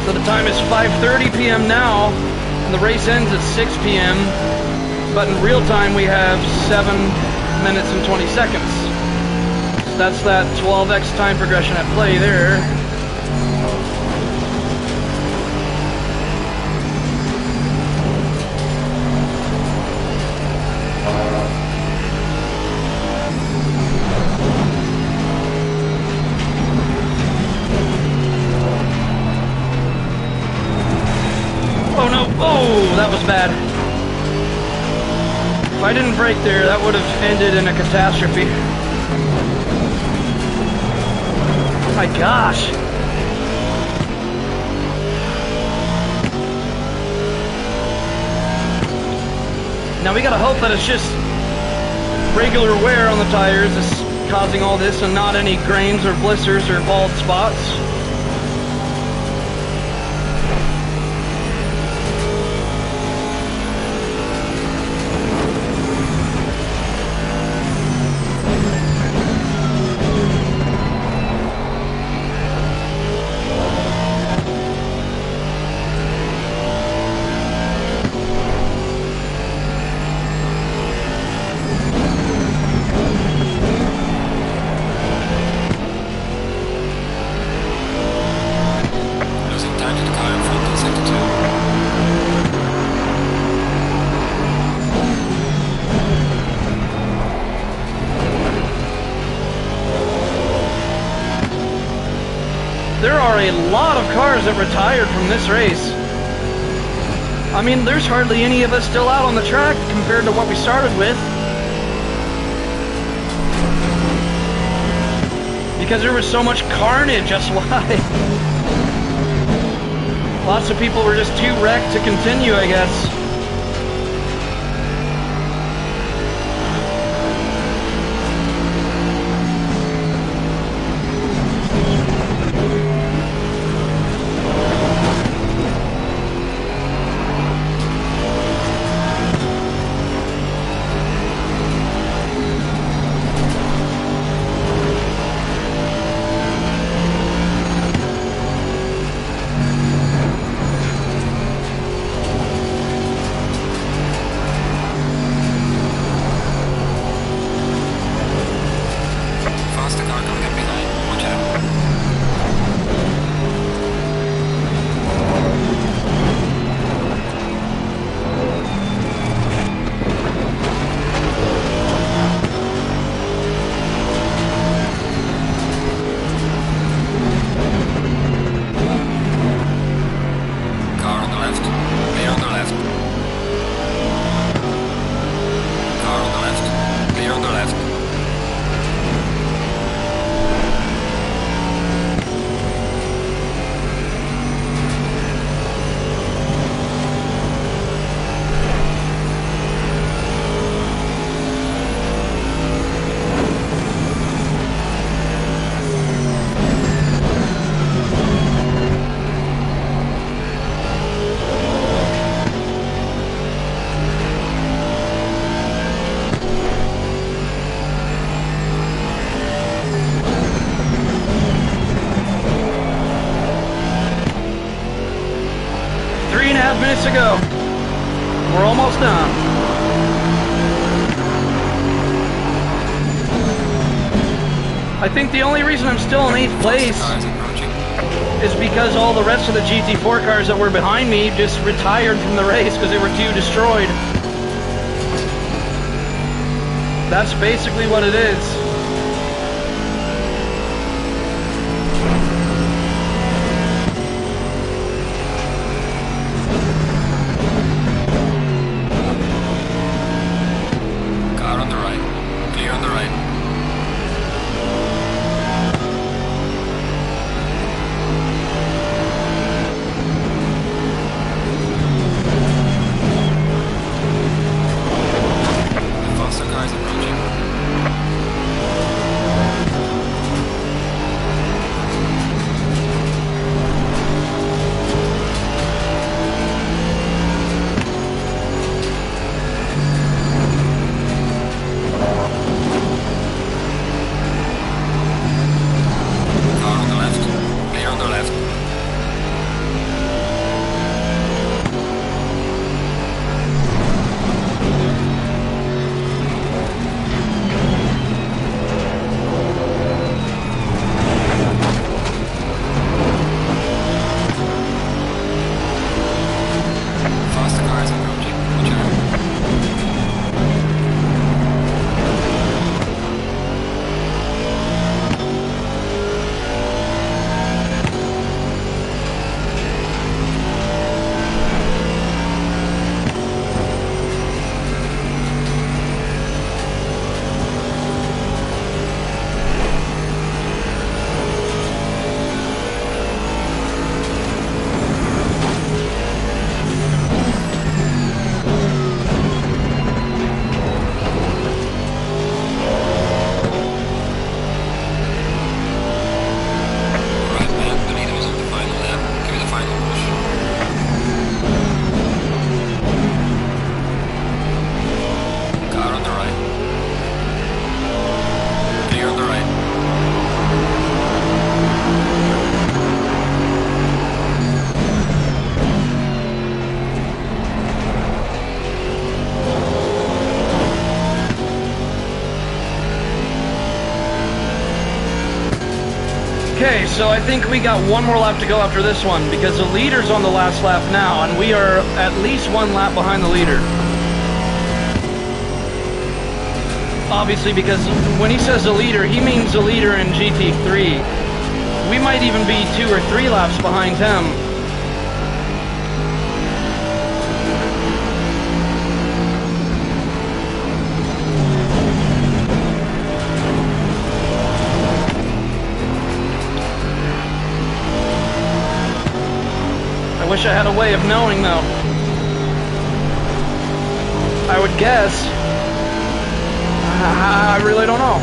So the time is 5:30 p.m. now, and the race ends at 6 p.m. But in real time we have 7 minutes and 20 seconds. That's that 12x time progression at play there. Oh no, oh, that was bad. If I didn't brake there, that would have ended in a catastrophe. My gosh. Now we gotta hope that it's just regular wear on the tires that's causing all this and not any grains or blisters or bald spots. There are a lot of cars that retired from this race. I mean, there's hardly any of us still out on the track compared to what we started with. Because there was so much carnage, that's why. Lots of people were just too wrecked to continue, I guess. Minutes ago. We're almost done. I think the only reason I'm still in 8th place is because all the rest of the GT4 cars that were behind me just retired from the race because they were too destroyed. That's basically what it is. So I think we got one more lap to go after this one, because the leader's on the last lap now, and we are at least one lap behind the leader. Obviously, because when he says the leader, he means the leader in GT3. We might even be 2 or 3 laps behind him. I wish I had a way of knowing, though. I would guess. I really don't know.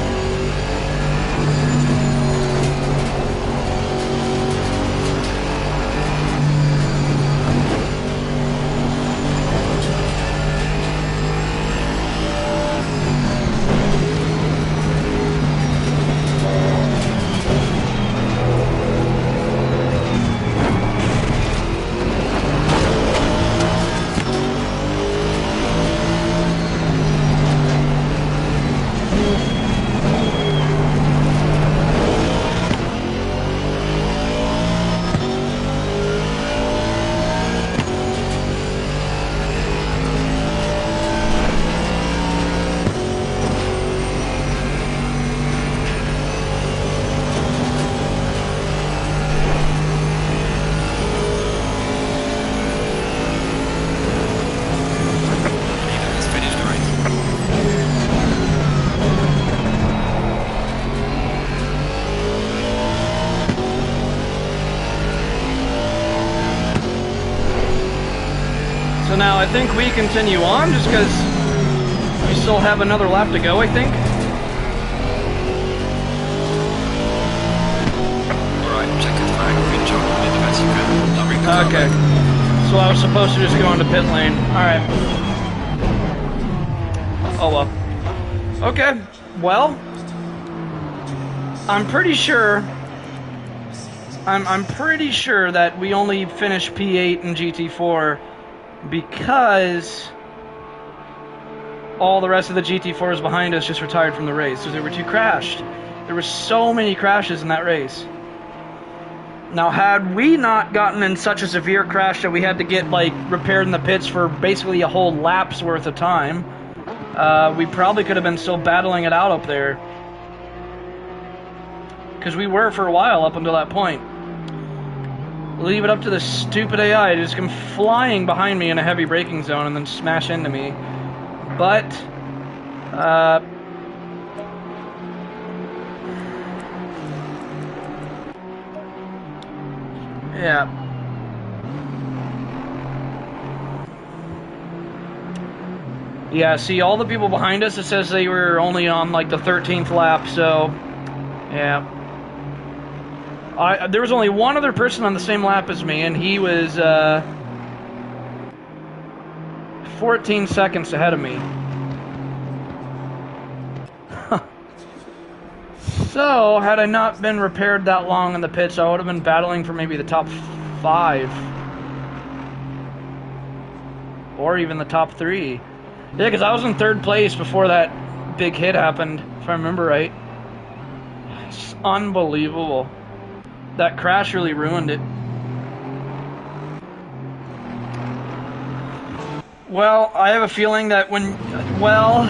Leader has finished the race. So now I think we continue on, just because we still have another lap to go, I think. Alright, check the flag, good job, you did the best you could. Now bring the car Okay. back. So I was supposed to just go into pit lane. Alright. Oh well. Okay. Well, I'm pretty sure that we only finished P8 in GT4 because all the rest of the GT4s behind us just retired from the race because there were 2 crashed. There were so many crashes in that race. Now, had we not gotten in such a severe crash that we had to get, like, repaired in the pits for basically a whole lap's worth of time, we probably could have been still battling it out up there. Because we were for a while up until that point. Leave it up to the stupid AI to just come flying behind me in a heavy braking zone and then smash into me. But, yeah. Yeah, see, all the people behind us, it says they were only on, like, the 13th lap, so, yeah. There was only one other person on the same lap as me, and he was, 14 seconds ahead of me. So, had I not been repaired that long in the pits, I would have been battling for maybe the top 5. Or even the top 3. Yeah, because I was in 3rd place before that big hit happened, if I remember right. It's unbelievable. That crash really ruined it. Well, I have a feeling that when... Well...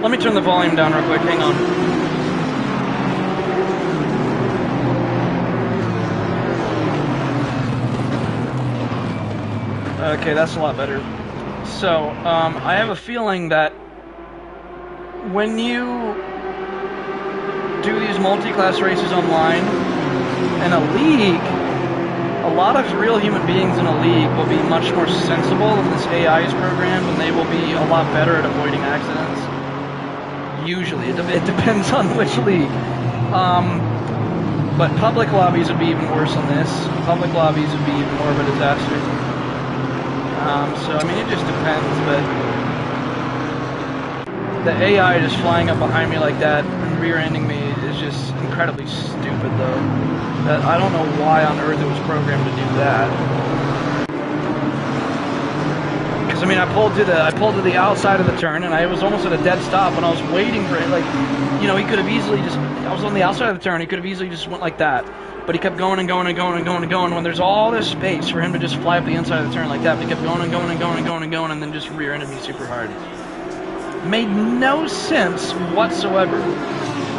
Let me turn the volume down real quick, hang on. Okay, that's a lot better. So, I have a feeling that when you do these multi-class races online in a league, a lot of real human beings in a league will be much more sensible than this AI is programmed, and they will be a lot better at avoiding accidents. Usually, it depends on which league. But public lobbies would be even worse than this. Public lobbies would be even more of a disaster. So, I mean, it just depends, but the AI just flying up behind me like that and rear-ending me is just incredibly stupid, though. I don't know why on earth it was programmed to do that. Because I mean, I pulled to the outside of the turn, and I was almost at a dead stop, and I was waiting for it. Like, you know, he could have easily just. I was on the outside of the turn. He could have easily just went like that, but he kept going and going and going and going and going. When there's all this space for him to just fly up the inside of the turn like that, but he kept going and going and going and going and going, and then just rear-ended me super hard. Made no sense whatsoever,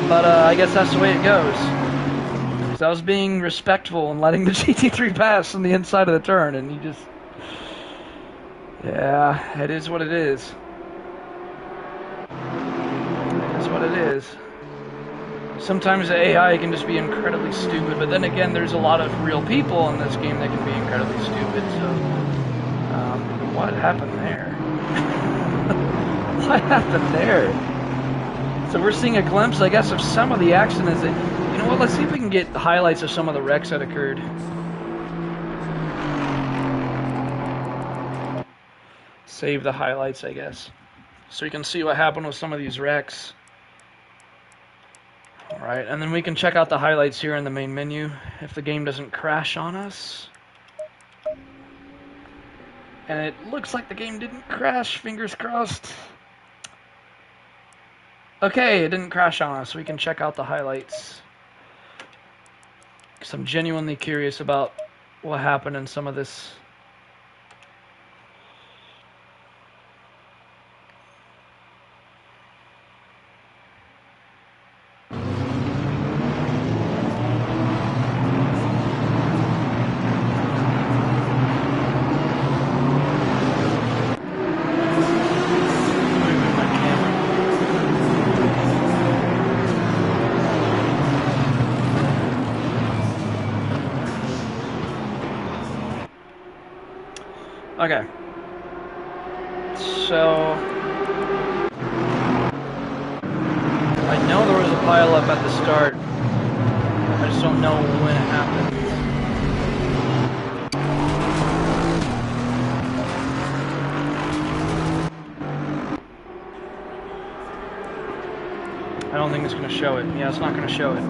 but I guess that's the way it goes. Because I was being respectful and letting the GT3 pass on the inside of the turn, and he just. Yeah, it is what it is. It is what it is. Sometimes the AI can just be incredibly stupid, but then again, there's a lot of real people in this game that can be incredibly stupid, so... what happened there? What happened there? So we're seeing a glimpse, I guess, of some of the action as it... You know what, let's see if we can get highlights of some of the wrecks that occurred. Save the highlights, I guess. So you can see what happened with some of these wrecks. Alright, and then we can check out the highlights here in the main menu if the game doesn't crash on us. And it looks like the game didn't crash, fingers crossed. Okay, it didn't crash on us. We can check out the highlights. Because I'm genuinely curious about what happened in some of this. Okay. So I know there was a pile up at the start. I just don't know when it happened. I don't think it's going to show it. Yeah, it's not going to show it.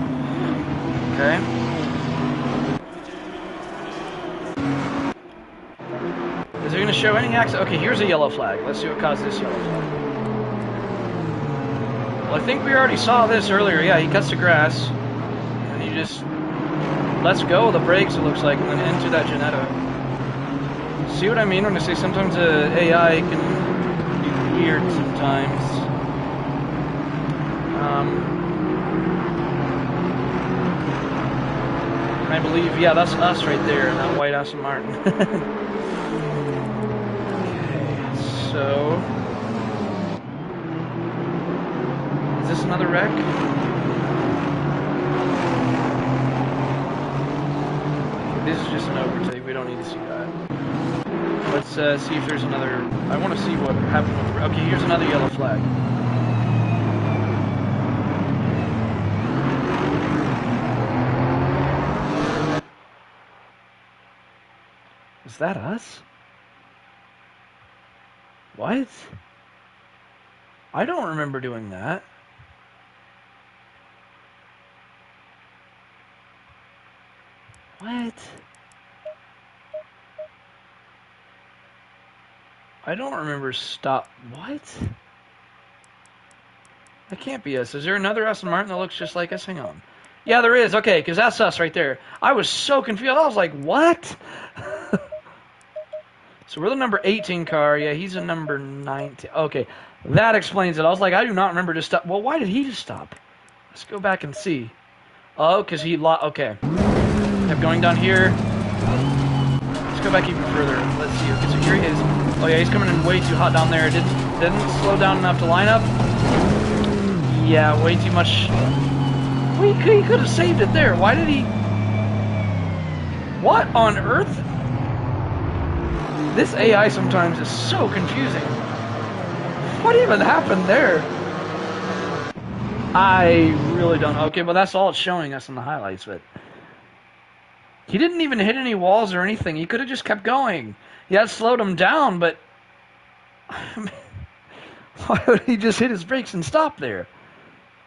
Okay. Is it going to show any accident? Okay, here's a yellow flag. Let's see what caused this yellow flag. Well, I think we already saw this earlier. Yeah, he cuts the grass. And he just lets go of the brakes, it looks like, and then into that Janetta. See what I mean when I say sometimes the AI can be weird sometimes. I believe, yeah, that's us right there, in that white Aston Martin. So, is this another wreck? This is just an overtake. We don't need to see that. Let's see if there's another. I want to see what happened with. Okay, here's another yellow flag. Is that us? What? I don't remember doing that. What? I don't remember stop. What? That can't be us. Is there another Aston Martin that looks just like us? Hang on. Yeah, there is. Okay, because that's us right there. I was so confused. I was like, what? So we're the number 18 car. Yeah, he's a number 19. Okay, that explains it. I was like, I do not remember to stop. Well, why did he just stop? Let's go back and see. Oh, because he okay. Kept going down here. Let's go back even further. Let's see. Okay, so here he is. Oh yeah, he's coming in way too hot down there. Didn't slow down enough to line up. Yeah, way too much. He could have saved it there. Why did he? What on earth? This AI sometimes is so confusing. What even happened there? I really don't know. Okay, well that's all it's showing us in the highlights, but he didn't even hit any walls or anything. He could have just kept going. Yeah, it slowed him down, but why would he just hit his brakes and stop there?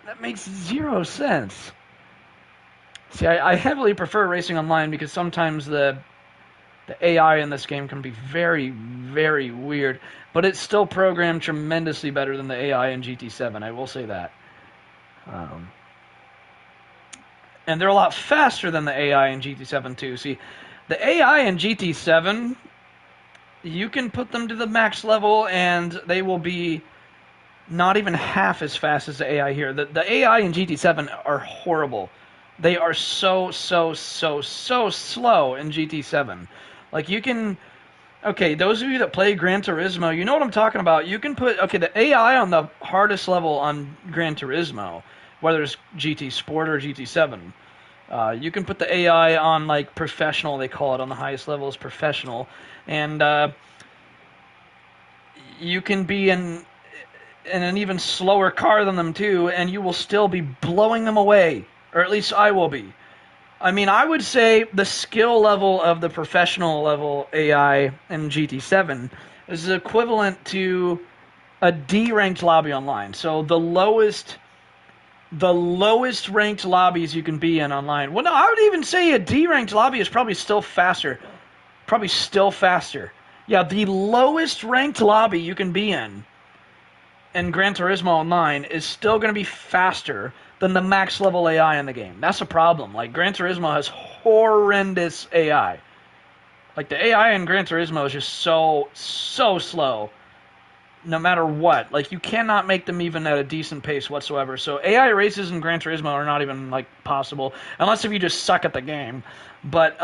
That makes zero sense. See, I heavily prefer racing online because sometimes the The AI in this game can be very, very weird, but it's still programmed tremendously better than the AI in GT7. I will say that. Um, and they're a lot faster than the AI in GT7 too. See, the AI in GT7, you can put them to the max level, and they will be not even half as fast as the AI here. The AI in GT7 are horrible. They are so slow in GT7. Like you can, okay, those of you that play Gran Turismo, you know what I'm talking about. You can put, okay, the AI on the hardest level on Gran Turismo, whether it's GT Sport or GT7, you can put the AI on like professional, they call it on the highest level is professional, and you can be in an even slower car than them too, and you will still be blowing them away, or at least I will be. I mean, I would say the skill level of the professional level AI in GT7 is equivalent to a D ranked lobby online. So the lowest ranked lobbies you can be in online. Well, no, I would even say a D ranked lobby is probably still faster. Probably still faster. Yeah, the lowest ranked lobby you can be in Gran Turismo Online is still going to be faster than the max level AI in the game. That's a problem. Like, Gran Turismo has horrendous AI. Like, the AI in Gran Turismo is just so slow, no matter what. Like, you cannot make them even at a decent pace whatsoever. So, AI races in Gran Turismo are not even, like, possible, unless if you just suck at the game. But,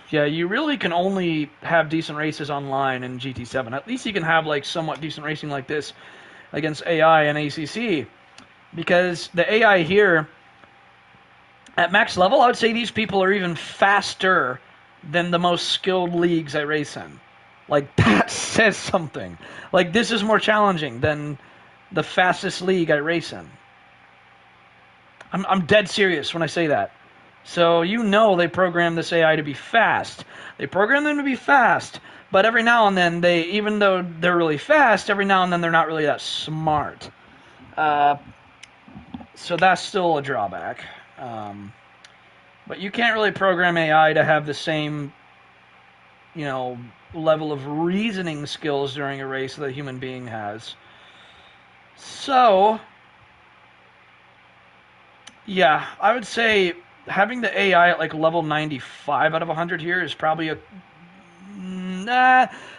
yeah, you really can only have decent races online in GT7. At least you can have, like, somewhat decent racing like this against AI and ACC. Because the AI here, at max level, I would say these people are even faster than the most skilled leagues I race in. Like, that says something. Like, this is more challenging than the fastest league I race in. I'm dead serious when I say that. So you know they program this AI to be fast. They program them to be fast, but every now and then they, even though they're really fast, every now and then they're not really that smart. So that's still a drawback. But you can't really program AI to have the same, level of reasoning skills during a race that a human being has. So, yeah, I would say having the AI at like level 95 out of 100 here is probably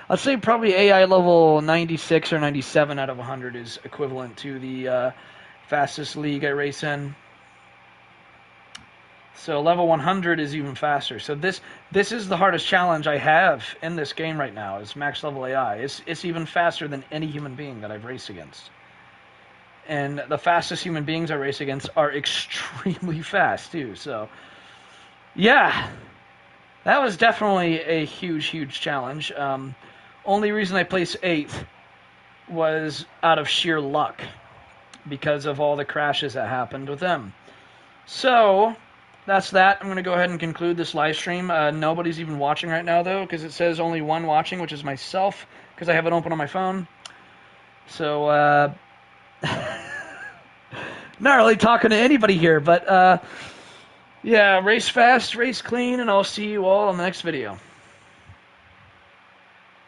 let's say probably AI level 96 or 97 out of 100 is equivalent to the fastest league I race in. So level 100 is even faster. So this is the hardest challenge I have in this game right now is max level AI. It's even faster than any human being that I've raced against. And the fastest human beings I race against are extremely fast too. So yeah, that was definitely a huge challenge. Only reason I placed 8th was out of sheer luck because of all the crashes that happened with them. So that's that. I'm going to go ahead and conclude this live stream. Nobody's even watching right now, though, because it says only one watching, which is myself, because I have it open on my phone. So, not really talking to anybody here, but, yeah, race fast, race clean, and I'll see you all in the next video.